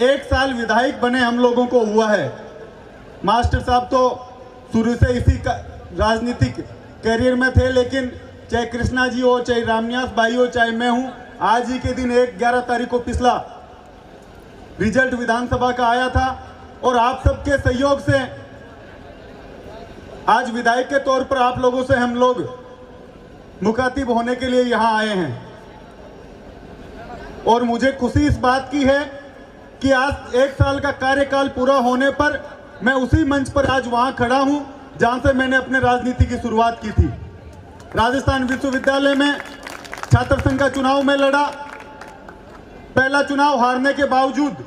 Speaker 5: 1 साल विधायक बने हम लोगों को हुआ है। मास्टर साहब तो शुरू से इसी राजनीतिक करियर में थे, लेकिन चाहे कृष्णा जी हो, चाहे रामनिवास भाई हो, चाहे मैं हूं, आज ही के दिन 11 तारीख को पिछला रिजल्ट विधानसभा का आया था और आप सबके सहयोग से आज विधायक के तौर पर आप लोगों से हम लोग मुखातिब होने के लिए यहां आए हैं। और मुझे खुशी इस बात की है कि आज 1 साल का कार्यकाल पूरा होने पर मैं उसी मंच पर आज वहां खड़ा हूं जहां से मैंने अपने राजनीति की शुरुआत की थी। राजस्थान विश्वविद्यालय में छात्र संघ का चुनाव में लड़ा। पहला चुनाव हारने के बावजूद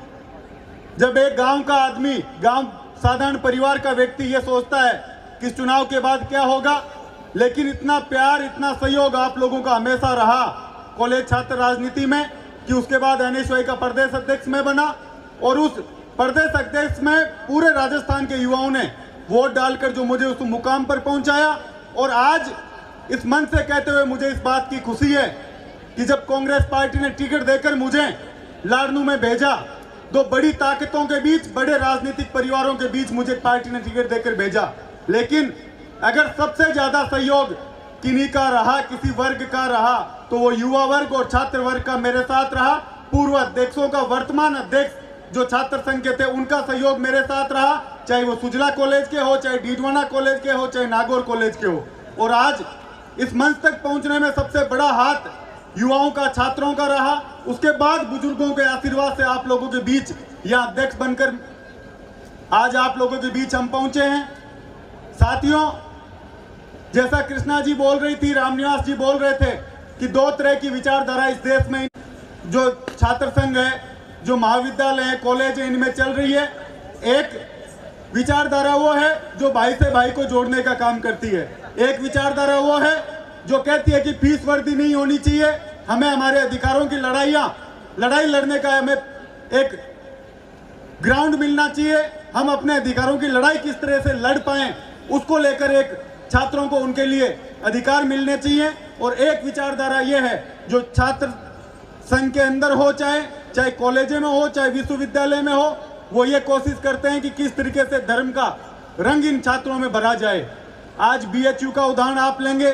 Speaker 5: जब एक गांव का आदमी, गांव साधारण परिवार का व्यक्ति ये सोचता है कि इस चुनाव के बाद क्या होगा, लेकिन इतना प्यार, इतना सहयोग आप लोगों का हमेशा रहा कॉलेज छात्र राजनीति में कि उसके बाद NSY का प्रदेश अध्यक्ष मैं बना और उस प्रदेश अध्यक्ष में पूरे राजस्थान के युवाओं ने वोट डालकर जो मुझे उस मुकाम पर पहुंचाया। और आज इस मंच से कहते हुए मुझे इस बात की खुशी है कि जब कांग्रेस पार्टी ने टिकट देकर मुझे लाड़नू में भेजा, दो बड़ी ताकतों के बीच, बड़े राजनीतिक परिवारों के बीच मुझे पार्टी ने टिकट देकर भेजा, लेकिन अगर सबसे ज्यादा सहयोग किन्हीं का रहा, किसी वर्ग का रहा, तो वो युवा वर्ग और छात्र वर्ग का मेरे साथ रहा। पूर्व अध्यक्षों का, वर्तमान अध्यक्ष जो छात्र संघ के थे, उनका सहयोग मेरे साथ रहा, चाहे वो सुजला कॉलेज के हो, चाहे डीडवाना कॉलेज के हो, चाहे नागौर कॉलेज के हो। और आज इस मंच तक पहुंचने में सबसे बड़ा हाथ युवाओं का, छात्रों का रहा। उसके बाद बुजुर्गों के आशीर्वाद से आप लोगों के बीच यहाँ अध्यक्ष बनकर आज आप लोगों के बीच हम पहुंचे हैं। साथियों, जैसा कृष्णा जी बोल रही थी, रामनिवास जी बोल रहे थे कि दो तरह की विचारधारा इस देश में, जो छात्र संघ है, जो महाविद्यालय है, कॉलेज है, इनमें चल रही है। एक विचारधारा वो है जो भाई से भाई को जोड़ने का काम करती है। एक विचारधारा वो है जो कहती है कि फीस वर्दी नहीं होनी चाहिए, हमें हमारे अधिकारों की लड़ाई लड़ने का हमें एक ग्राउंड मिलना चाहिए, हम अपने अधिकारों की लड़ाई किस तरह से लड़ पाएं उसको लेकर एक छात्रों को उनके लिए अधिकार मिलने चाहिए। और एक विचारधारा ये है जो छात्र संघ के अंदर हो, चाहे कॉलेज में हो, चाहे विश्वविद्यालय में हो, वो ये कोशिश करते हैं कि किस तरीके से धर्म का रंग इन छात्रों में भरा जाए। आज BHU का उदाहरण आप लेंगे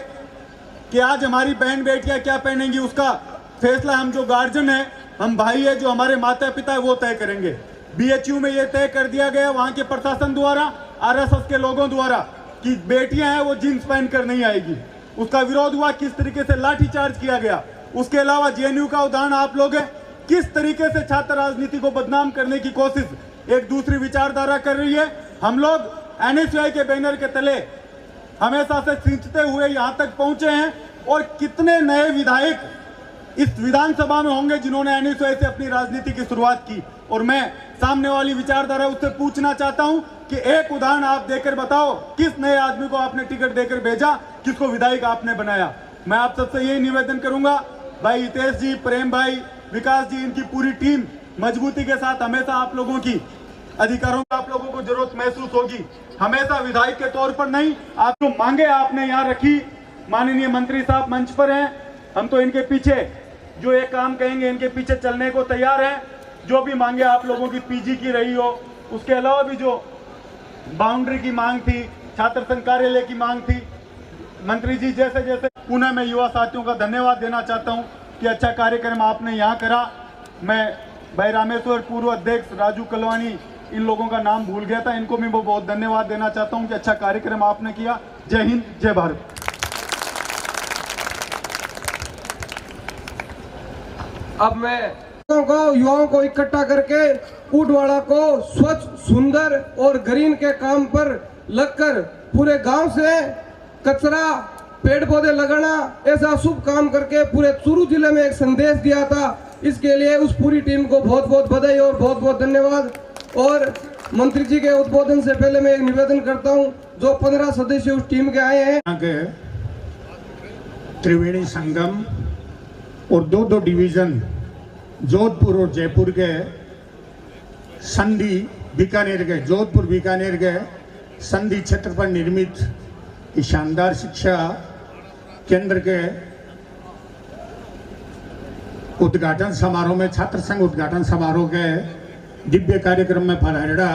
Speaker 5: कि आज हमारी बहन बेटियां क्या पहनेंगी, उसका फैसला हम जो गार्जियन है, हम भाई है, जो हमारे माता पिता है, वो तय करेंगे। BHU में ये तय कर दिया गया वहां के प्रशासन द्वारा, RSS के लोगों द्वारा, कि बेटियां हैं वो जींस पहनकर नहीं आएगी। उसका विरोध हुआ, किस तरीके से लाठीचार्ज किया गया। उसके अलावा JNU का उदाहरण आप लोग हैं, किस तरीके से छात्र राजनीति को बदनाम करने की कोशिश एक दूसरी विचारधारा कर रही है। हम लोग NSY के बैनर के तले हमेशा से सींचते हुए यहाँ तक पहुंचे हैं। और कितने नए विधायक इस विधानसभा में होंगे जिन्होंने NSY से अपनी राजनीति की शुरुआत की। और मैं सामने वाली विचारधारा उससे पूछना चाहता हूं कि एक उदाहरण आप देकर बताओ, किस नए आदमी को आपने टिकट देकर भेजा, किसको विधायक आपने बनाया। मैं आप सबसे यही निवेदन करूंगा, भाई हितेश जी, प्रेम भाई, विकास जी, इनकी पूरी टीम मजबूती के साथ हमेशा आप लोगों की अधिकारों की आप लोगों को जरूरत महसूस होगी, हमेशा विधायक के तौर पर नहीं। आप जो मांगे आपने यहाँ रखी, माननीय मंत्री साहब मंच पर हैं, हम तो इनके पीछे जो एक काम कहेंगे इनके पीछे चलने को तैयार हैं। जो भी मांगे आप लोगों की PG की रही हो, उसके अलावा भी जो बाउंड्री की मांग थी, छात्र संघ कार्यालय की मांग थी, मंत्री जी जैसे जैसे, पुनः मैं युवा साथियों का धन्यवाद देना चाहता हूं कि अच्छा कार्यक्रम आपने यहाँ करा। मैं भाई रामेश्वर, पूर्व अध्यक्ष राजू कलवानी, इन लोगों का नाम भूल गया था, इनको भी मैं बहुत धन्यवाद देना चाहता हूं कि अच्छा कार्यक्रम आपने किया। जय हिंद, जय भारत।
Speaker 6: अब मैं युवाओं को इकट्ठा करके ऊंटवाड़ा को स्वच्छ, सुंदर और ग्रीन के काम पर लगकर पूरे गांव से कचरा, पेड़ पौधे लगाना, ऐसा शुभ काम करके पूरे चूरू जिले में एक संदेश दिया था। इसके लिए उस पूरी टीम को बहुत बहुत बधाई और बहुत बहुत धन्यवाद। और मंत्री जी के उद्बोधन से पहले मैं एक निवेदन करता हूं, जो 15 सदस्य उस टीम के आए हैं,
Speaker 7: यहाँ के त्रिवेणी संगम और दो डिवीजन जोधपुर और जयपुर के संधि बीकानेर के, जोधपुर बीकानेर के संधि क्षेत्र पर निर्मित इस शानदार शिक्षा केंद्र के उद्घाटन समारोह में, छात्र संघ उद्घाटन समारोह के दिव्य कार्यक्रम में पधारेड़ा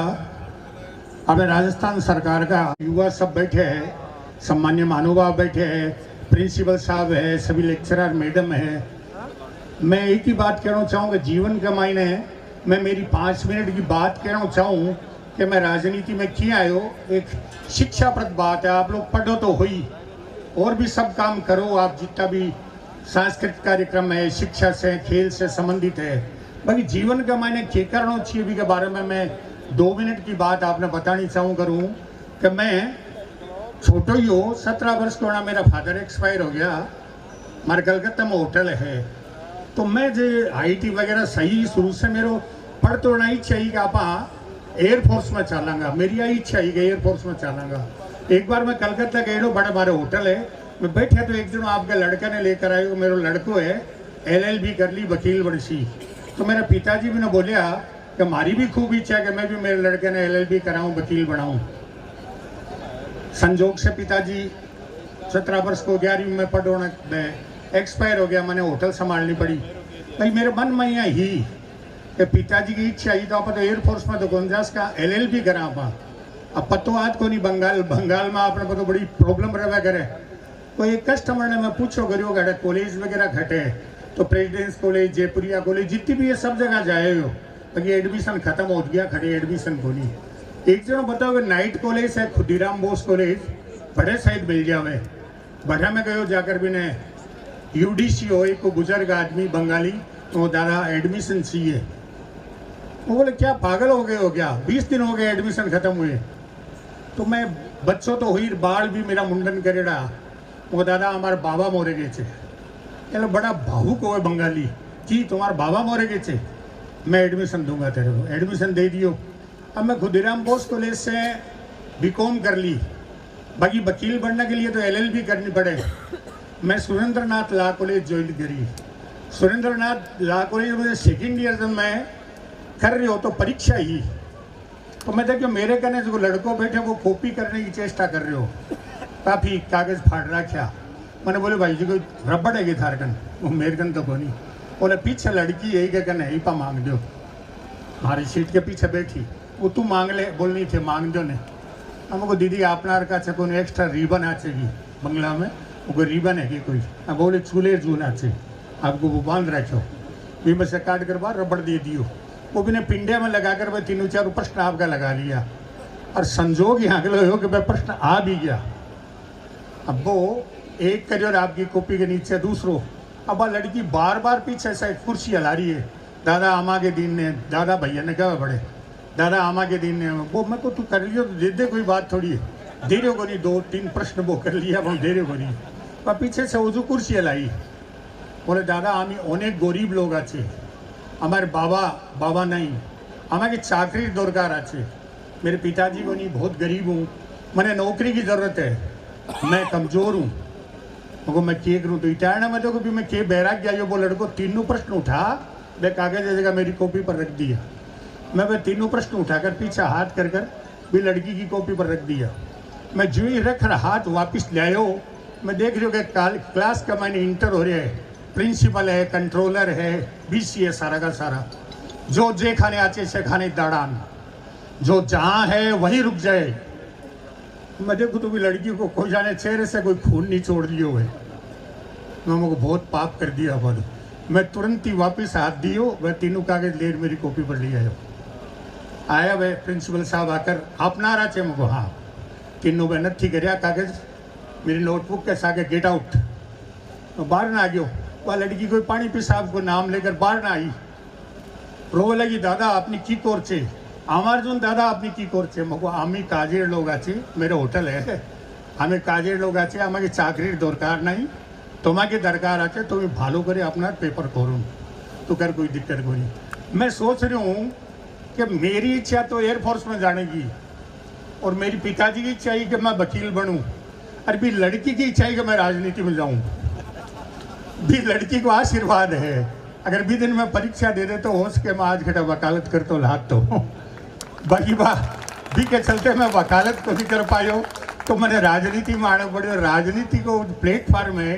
Speaker 7: अब राजस्थान सरकार का युवा सब बैठे हैं, सम्मान्य महानुभाव बैठे हैं, प्रिंसिपल साहब है, सभी लेक्चरर मैडम है। मैं एक ही बात कहना चाहूँगा, जीवन का मायने मैं मेरी 5 मिनट की बात कहना चाहूँ कि मैं राजनीति में क्यों आयो। एक शिक्षाप्रद बात है, आप लोग पढ़ो तो हुई, और भी सब काम करो, आप जितना भी सांस्कृतिक कार्यक्रम है, शिक्षा से, खेल से संबंधित है, बाकी जीवन का मायने क्या करना चाहिए भी के बारे में मैं 2 मिनट की बात आपने बतानी चाहूँ करूँ कि मैं छोटो ही हो, 17 वर्ष को ना मेरा फादर एक्सपायर हो गया, हमारे कलकत्ता में होटल है, तो मैं जो IT वगैरह सही शुरू से मेरे पढ़ तो नहीं चाहिए कि आप एयरफोर्स में चलांगा, मेरी यही इच्छा है कि एयरफोर्स में चलांगा। एक बार मैं कलकत्ता गए, बड़े हमारे होटल है, मैं बैठे तो एक दिन आपके लड़के ने लेकर आए, मेरे लड़को है LLB कर ली, वकील बन सी। तो मेरे पिताजी भी ने बोलिया कि हमारी भी खूब इच्छा है कि मैं भी मेरे लड़के ने LLB कराऊं, वकील बनाऊं। संजोग से पिताजी 17 वर्ष को 11वीं में पढ़ोना एक्सपायर हो गया, मैंने होटल संभालनी पड़ी। भाई मेरे मन में यहाँ ही कि पिताजी की इच्छा ही तो आप तो एयरफोर्स में तो गुंजाइश का LLB करा आप। अब पतो आज को नहीं बंगाल में आपने तो बड़ी प्रॉब्लम रहा करे। कोई एक कस्टमर ने मैं पूछो करियो घटे कॉलेज वगैरह घटे तो प्रेसिडेंस कॉलेज, जयपुरिया कॉलेज, जितनी भी ये सब जगह जाए हो बाकी एडमिशन खत्म हो गया, खड़े एडमिशन को नहीं। एक जनो बताओ कि नाइट कॉलेज है खुदीराम बोस कॉलेज, बड़े शायद मिल जावे। बढ़ा में गयो जाकर भी ने UDC हो, एक बुजुर्ग आदमी बंगाली, तो दादा एडमिशन चाहिए। वो बोले क्या पागल हो गए हो क्या, 20 दिन हो गए एडमिशन खत्म हुए। तो मैं बच्चों तो हुई, बाल भी मेरा मुंडन करेड़ा। वो दादा हमारे बाबा मोरे गए थे। चलो बड़ा भावुक हो बंगाली जी, तुम्हारे बाबा मोरे गए थे, मैं एडमिशन दूंगा तेरे को। एडमिशन दे दियो। अब मैं खुदीराम बोस कॉलेज से BCom कर ली, बाकी वकील बनने के लिए तो LLB करनी पड़े। मैं सुरेंद्रनाथ लॉ कॉलेज ज्वाइन करी। सुरेंद्रनाथ लॉ कॉलेज में सेकेंड ईयर जब मैं कर रही हो तो परीक्षा ही, तो मैं देखियो मेरे कहने जो लड़कों बैठे वो कॉपी करने की चेष्टा कर रहे हो, काफ़ी कागज़ फाड़ रखा। मैंने बोले भाई जी कोई रबड़ है थारकन, वो मेरे कन तो कोनी। बोले पीछे लड़की यही के कहने यही पा मांग दो, हमारी सीट के पीछे बैठी, वो तू मांग ले, बोलनी थे मांग दो ने। हमको दीदी आपना का कोई एक्स्ट्रा रिबन आचेगी बंगला में, वो कोई रिबन है कि कोई, अब बोले चूल्हे जून आचे आपको वो बांध रखो, भी में से काट कर बाहर रबड़ दे दियो। वो भी ने पिंडे में लगा कर भाई 3-4 प्रश्न आपका लगा लिया, और संजोग यहाँ के हो कि भाई प्रश्न आ भी गया। अब वो एक करियर आपकी कॉपी के नीचे दूसरो, अब लड़की बार बार पीछे से कुर्सी हिला रही है, दादा आमा के दिन ने, दादा भैया ने क्या बड़े, दादा आमा के दिन ने। वो मैं को तू कर लियो तो दे दे, कोई बात थोड़ी है, दे रहे को नहीं, 2-3 प्रश्न वो कर लिया, वो दे रहे को नहीं। और पीछे से वो जो कुर्सी हिलाई, बोले दादा आमी अनेक गरीब लोग आछे, हमारे बाबा नहीं, हमारे चाकरी दरकार आछे, मेरे पिताजी को नहीं, बहुत गरीब हूँ, मैंने नौकरी की ज़रूरत है, मैं कमज़ोर हूँ। मगर मैं क्या करूँ, तो इटारना में देखो भी मैं क्या बैराग गया, वो लड़को 3 प्रश्न उठा, मैं कागज़ जगह मेरी कॉपी पर रख दिया। मैं वह 3 प्रश्न उठाकर पीछे हाथ कर भी लड़की की कॉपी पर रख दिया। मैं जो ही रख रहा हाथ वापस ले आयो, मैं देख रही हूँ कि क्लास का मैंने इंटर हो रहा है, प्रिंसिपल है, कंट्रोलर है, BC है, सारा का सारा, जो जे खाने आचे से खाने दाड़ान, जो जहाँ है वहीं रुक जाए। मैं देखूँ तो भी लड़की को कोई जाने चेहरे से कोई खून नहीं छोड़ दिए हुए, मैं मुझको बहुत पाप कर दिया। बोलो मैं तुरंत ही वापस हाथ दियो, वह 3 कागज ले मेरी कॉपी पर ले आया वह प्रिंसिपल साहब आकर अपना रहा चे मुझको, हाँ 3 में नथी कर कागज मेरी नोटबुक के सागे गेट आउट। तो बाहर ना आ गयो, वह लड़की कोई पानी पेशाब को नाम लेकर बाहर ना आई, रोवे लगी दादा अपनी की कोर चे, আমার জন দাদা আপনি কি করছে, মগো আমি কাজের লোক আছি, মেরে হোটেল है, আমি কাজের লোক আছে, আমাকে চাকরির দরকার নাই, তোমাকে দরকার আছে, তুমি ভালো করে আপনার পেপার করুন, तो कर कोई दिक्कत कोई नहीं। मैं सोच रही हूँ कि मेरी इच्छा तो एयरफोर्स में जाने की, और मेरी पिताजी की इच्छा है कि मैं वकील बनूँ, और भी लड़की की इच्छा है कि मैं राजनीति में जाऊँ। भी लड़की को आशीर्वाद है, अगर भी दिन में परीक्षा दे दे तो हो सके मैं आज घटा वकालत कर तो लाद तो बाकी बात भी के चलते मैं वकालत को भी कर पायो, तो मैंने राजनीति में आना पड़े। राजनीति को प्लेटफॉर्म है,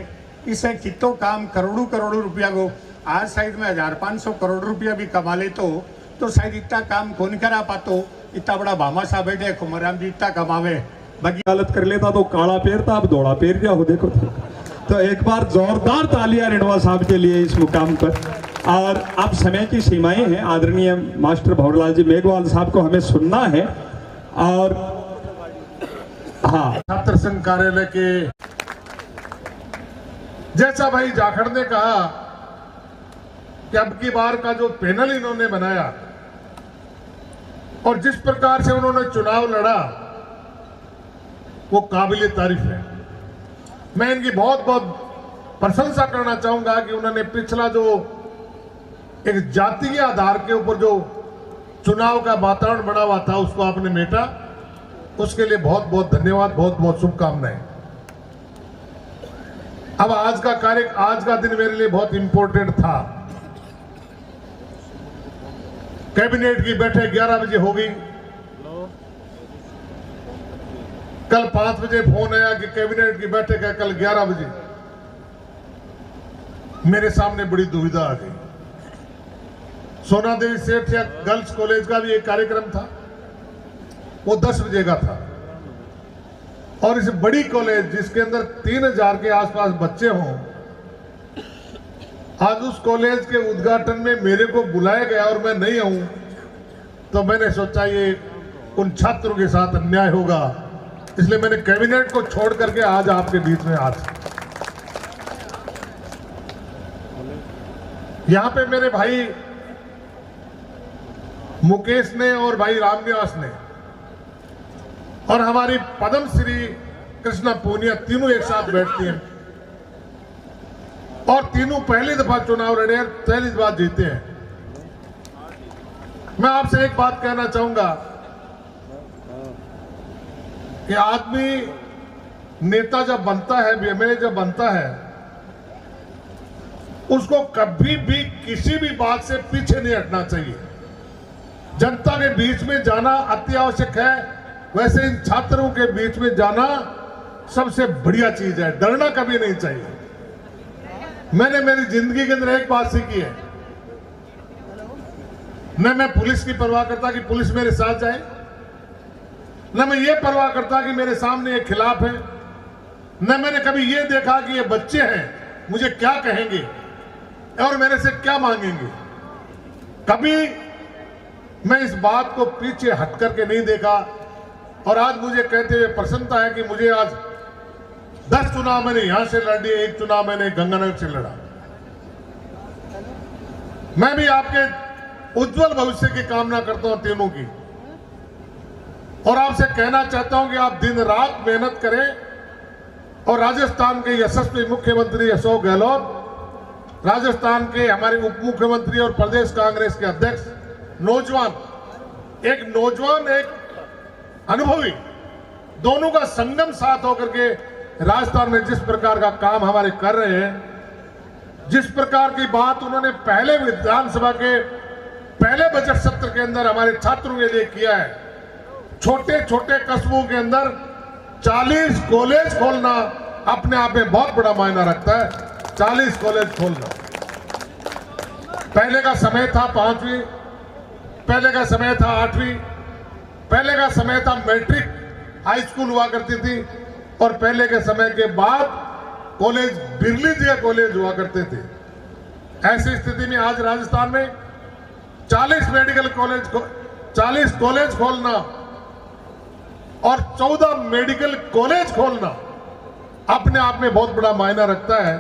Speaker 7: इसे कितो काम करोड़ों रुपया को, आज शायद मैं 1500 करोड़ रुपया भी कमा ले तो शायद इतना काम कौन करा पातो, इतना बड़ा भामा साहब बैठे खुमराम जी इतना कमावे, बाकी
Speaker 1: वकालत कर लेता तो काला पेरता, अब दौड़ा पेर गया हो देखो। तो एक बार जोरदार तालियां रेणुआ साहब के लिए इस मुकाम पर। और अब समय की सीमाएं हैं, आदरणीय मास्टर भंवरलाल जी मेघवाल साहब को हमें सुनना है। और हाँ,
Speaker 8: छात्र संघ कार्यालय के जैसा भाई जाखड़ ने कहा कि अब की बार का जो पैनल इन्होंने बनाया और जिस प्रकार से उन्होंने चुनाव लड़ा वो काबिल तारीफ है। मैं इनकी बहुत बहुत प्रशंसा करना चाहूंगा कि उन्होंने पिछला जो एक जातीय आधार के ऊपर जो चुनाव का वातावरण बना हुआ था उसको आपने मेटा, उसके लिए बहुत बहुत धन्यवाद, बहुत बहुत शुभकामनाएं। अब आज का दिन मेरे लिए बहुत इंपॉर्टेंट था। कैबिनेट की बैठक 11 बजे हो गई। कल 5 बजे फोन आया कि कैबिनेट की बैठक है कल 11 बजे। मेरे सामने बड़ी दुविधा आ गई। सोना देवी सेठ या गर्ल्स कॉलेज का भी एक कार्यक्रम था, वो 10 बजे का था। और इस बड़ी कॉलेज जिसके अंदर 3000 के आसपास बच्चे हों, आज उस कॉलेज के उद्घाटन में मेरे को बुलाया गया और मैं नहीं आऊं, तो मैंने सोचा ये उन छात्रों के साथ अन्याय होगा, इसलिए मैंने कैबिनेट को छोड़ करके आज आपके बीच में आज यहां पे मेरे भाई मुकेश ने और भाई रामनिवास ने और हमारी पद्म श्री कृष्णा पूनिया तीनों एक साथ बैठती हैं और तीनों पहली दफा चुनाव लड़े, पहली बार जीते हैं। मैं आपसे एक बात कहना चाहूंगा कि आदमी नेता जब बनता है, एमएलए जब बनता है, उसको कभी भी किसी भी बात से पीछे नहीं हटना चाहिए। जनता के बीच में जाना अति आवश्यक है, वैसे इन छात्रों के बीच में जाना सबसे बढ़िया चीज है। डरना कभी नहीं चाहिए। मैंने मेरी जिंदगी के अंदर एक बात सीखी है, न मैं पुलिस की परवाह करता कि पुलिस मेरे साथ जाए, न मैं ये परवाह करता कि मेरे सामने ये खिलाफ है, न मैंने कभी ये देखा कि ये बच्चे हैं मुझे क्या कहेंगे और मेरे से क्या मांगेंगे। कभी मैं इस बात को पीछे हट करके नहीं देखा और आज मुझे कहते हुए प्रसन्नता है कि मुझे आज 10 चुनाव मैंने यहां से लड़े, 1 चुनाव मैंने गंगानगर से लड़ा। मैं भी आपके उज्जवल भविष्य की कामना करता हूं तीनों की, और आपसे कहना चाहता हूं कि आप दिन रात मेहनत करें और राजस्थान के यशस्वी मुख्यमंत्री अशोक गहलोत, राजस्थान के हमारे उप मुख्यमंत्री और प्रदेश कांग्रेस के अध्यक्ष, नौजवान एक अनुभवी, दोनों का संगम साथ होकर के राजस्थान में जिस प्रकार का काम हमारे कर रहे हैं, जिस प्रकार की बात उन्होंने पहले विधानसभा के पहले बजट सत्र के अंदर हमारे छात्रों के लिए किया है, छोटे छोटे कस्बों के अंदर 40 कॉलेज खोलना अपने आप में बहुत बड़ा मायना रखता है। 40 कॉलेज खोलना, पहले का समय था 5वीं, पहले का समय था 8वीं, पहले का समय था मैट्रिक हाई स्कूल हुआ करती थी, और पहले के समय के बाद कॉलेज बिरली जी कॉलेज हुआ करते थे। ऐसी स्थिति में आज राजस्थान में 40 मेडिकल कॉलेज, 40 कॉलेज खोलना और 14 मेडिकल कॉलेज खोलना अपने आप में बहुत बड़ा मायना रखता है।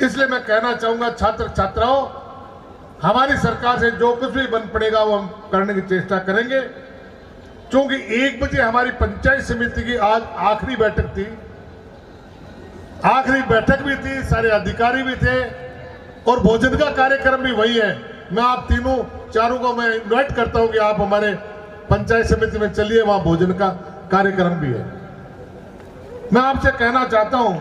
Speaker 8: इसलिए मैं कहना चाहूंगा छात्र छात्राओं, हमारी सरकार से जो कुछ भी बन पड़ेगा वो हम करने की चेष्टा करेंगे। क्योंकि 1 बजे हमारी पंचायत समिति की आज आखिरी बैठक थी, आखिरी बैठक भी थी, सारे अधिकारी भी थे और भोजन का कार्यक्रम भी वही है। मैं आप तीनों चारों को मैं इन्वाइट करता हूं कि आप हमारे पंचायत समिति में चलिए, वहां भोजन का कार्यक्रम भी है। मैं आपसे कहना चाहता हूं,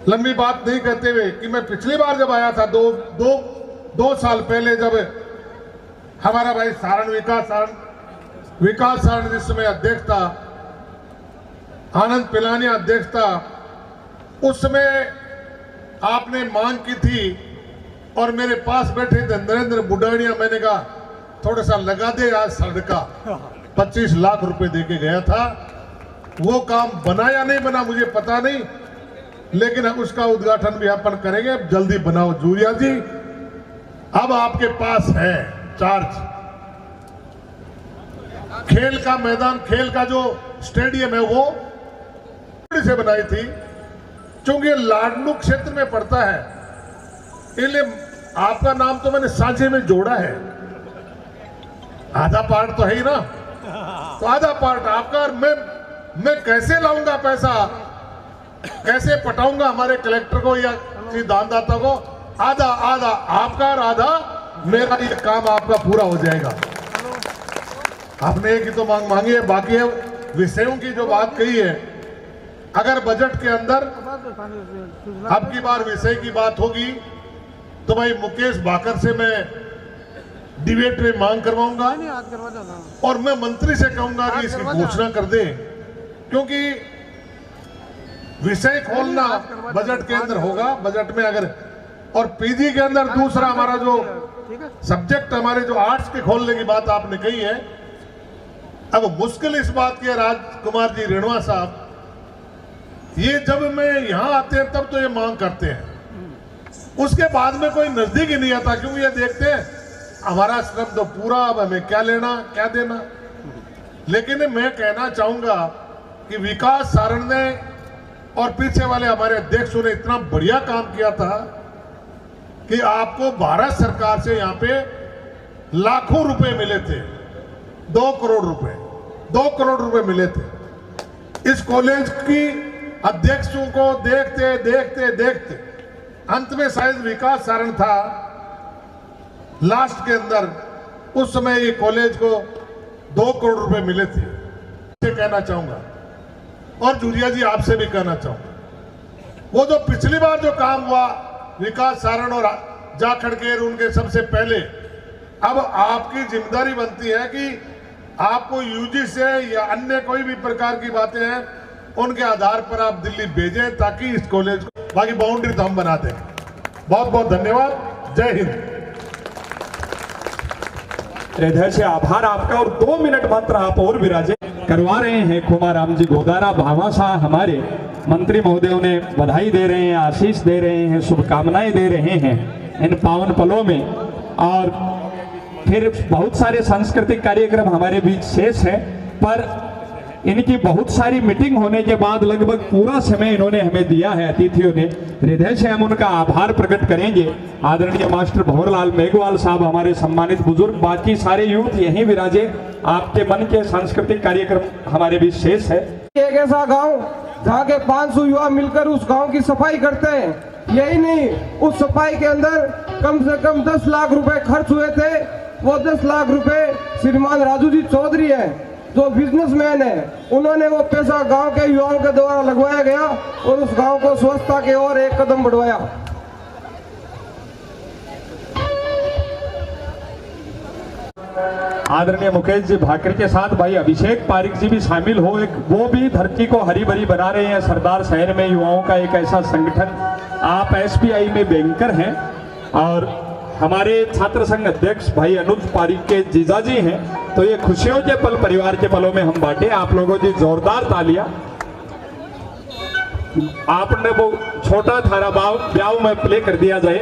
Speaker 8: लंबी बात नहीं कहते हुए, कि मैं पिछली बार जब आया था दो साल पहले, जब हमारा भाई विकास सारण जिस समय अध्यक्ष था, आनंद पिलानिया अध्यक्ष था, उस समय आपने मांग की थी और मेरे पास बैठे थे नरेंद्र बुडानिया। मैंने कहा थोड़ा सा लगा दे आज सड़का, 25 लाख रुपए देके गया था। वो काम बना या नहीं बना मुझे पता नहीं, लेकिन हम उसका उद्घाटन भी अपन करेंगे। जल्दी बनाओ जूरिया जी, अब आपके पास है चार्ज। खेल का मैदान, खेल का जो स्टेडियम है वो से बनाई थी, क्योंकि लाडनू क्षेत्र में पड़ता है, इसलिए आपका नाम तो मैंने साझे में जोड़ा है। आधा पार्ट तो है ही ना, तो आधा पार्ट आपका। और मैं कैसे लाऊंगा पैसा, कैसे पटाऊंगा हमारे कलेक्टर को या दानदाता को? आधा आधा आपका और आधा मेरा, ये काम आपका पूरा हो जाएगा। आपने एक ही तो मांग मांगी है, बाकी है विषयों की जो बात कही है। अगर बजट के अंदर अब की बार विषय की बात होगी तो भाई मुकेश भाकर से मैं डिबेट में मांग करवाऊंगा और मैं मंत्री से कहूंगा कि इसकी घोषणा कर दे, क्योंकि विषय खोलना बजट के अंदर होगा। बजट में अगर और पीजी के अंदर दूसरा हमारा जो सब्जेक्ट हमारे जो आर्ट्स के खोलने की बात आपने कही है, अब मुश्किल इस बात की है राजकुमार जी रेणुआ साहब, ये जब मैं यहां आते हैं तब तो ये मांग करते हैं, उसके बाद में कोई नजदीक ही नहीं आता, क्योंकि ये देखते हैं हमारा श्रम तो पूरा, अब हमें क्या लेना क्या देना। लेकिन मैं कहना चाहूंगा कि विकास सारण ने और पीछे वाले हमारे अध्यक्षों ने इतना बढ़िया काम किया था कि आपको भारत सरकार से यहाँ पे लाखों रुपए मिले थे, 2 करोड़ रुपए मिले थे। इस कॉलेज की अध्यक्षों को देखते देखते देखते अंत में शायद विकास सारण था लास्ट के अंदर, उस समय ये कॉलेज को 2 करोड़ रुपए मिले थे। ये कहना चाहूंगा और जूरिया जी आपसे भी कहना चाहूंगा, वो जो पिछली बार जो काम हुआ विकास सारण और जाखड़केर उनके सबसे पहले, अब आपकी जिम्मेदारी बनती है कि आपको यूजी से या अन्य कोई भी प्रकार की बातें हैं उनके आधार पर आप दिल्ली भेजें ताकि इस कॉलेज को, बाकी बाउंड्री तो हम बना दें। बहुत बहुत धन्यवाद, जय हिंद।
Speaker 1: हृदय से आभार आपका और 2 मिनट मात्र आप और विराजे करवा रहे हैं। कुमाराम जी गोदारा भामाशाह हमारे मंत्री महोदयों ने बधाई दे रहे हैं, आशीष दे रहे हैं, शुभकामनाएं दे रहे हैं इन पावन पलों में। और फिर बहुत सारे सांस्कृतिक कार्यक्रम हमारे बीच शेष है, पर इनकी बहुत सारी मीटिंग होने के बाद लगभग पूरा समय इन्होंने हमें दिया है अतिथियों ने। हृदय से हम उनका आभार प्रकट करेंगे। आदरणीय मास्टर भंवरलाल मेघवाल साहब हमारे सम्मानित बुजुर्ग, बाकी सारे यूथ यहीं विराजे। आपके मन के सांस्कृतिक कार्यक्रम हमारे बीच शेष है।
Speaker 6: एक ऐसा गांव जहाँ के 500 युवा मिलकर उस गांव की सफाई करते हैं। यही नहीं, उस सफाई के अंदर कम से कम 10 लाख रुपए खर्च हुए थे। वो 10 लाख रुपए श्रीमान राजू जी चौधरी हैं जो बिजनेसमैन है, उन्होंने वो पैसा गांव के युवाओं के द्वारा लगवाया गया और उस गांव को स्वच्छता की ओर एक कदम बढ़वाया।
Speaker 1: आदरणीय मुकेश जी भाकर के साथ भाई अभिषेक पारिक जी भी शामिल हो, एक वो भी धरती को हरी भरी बना रहे हैं। सरदार शहर में युवाओं का एक ऐसा संगठन, आप एसपीआई में बैंकर हैं और हमारे छात्र संघ अध्यक्ष भाई अनुज पारिक के जीजाजी हैं, तो ये खुशियों के पल परिवार के पलों में हम बांटे। आप लोगों की जोरदार तालियां। आपने वो छोटा थारा ब्याव में प्ले कर दिया जाए।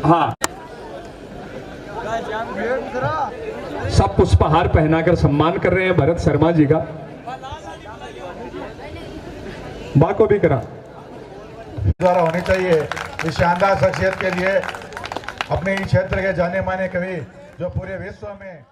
Speaker 1: हाँ, सब पुष्पहार पहनाकर सम्मान कर रहे हैं भरत शर्मा जी का। बा को भी करा
Speaker 9: द्वारा होनी चाहिए। इस शानदार शख्सियत के लिए अपने क्षेत्र के जाने माने कवि जो पूरे विश्व में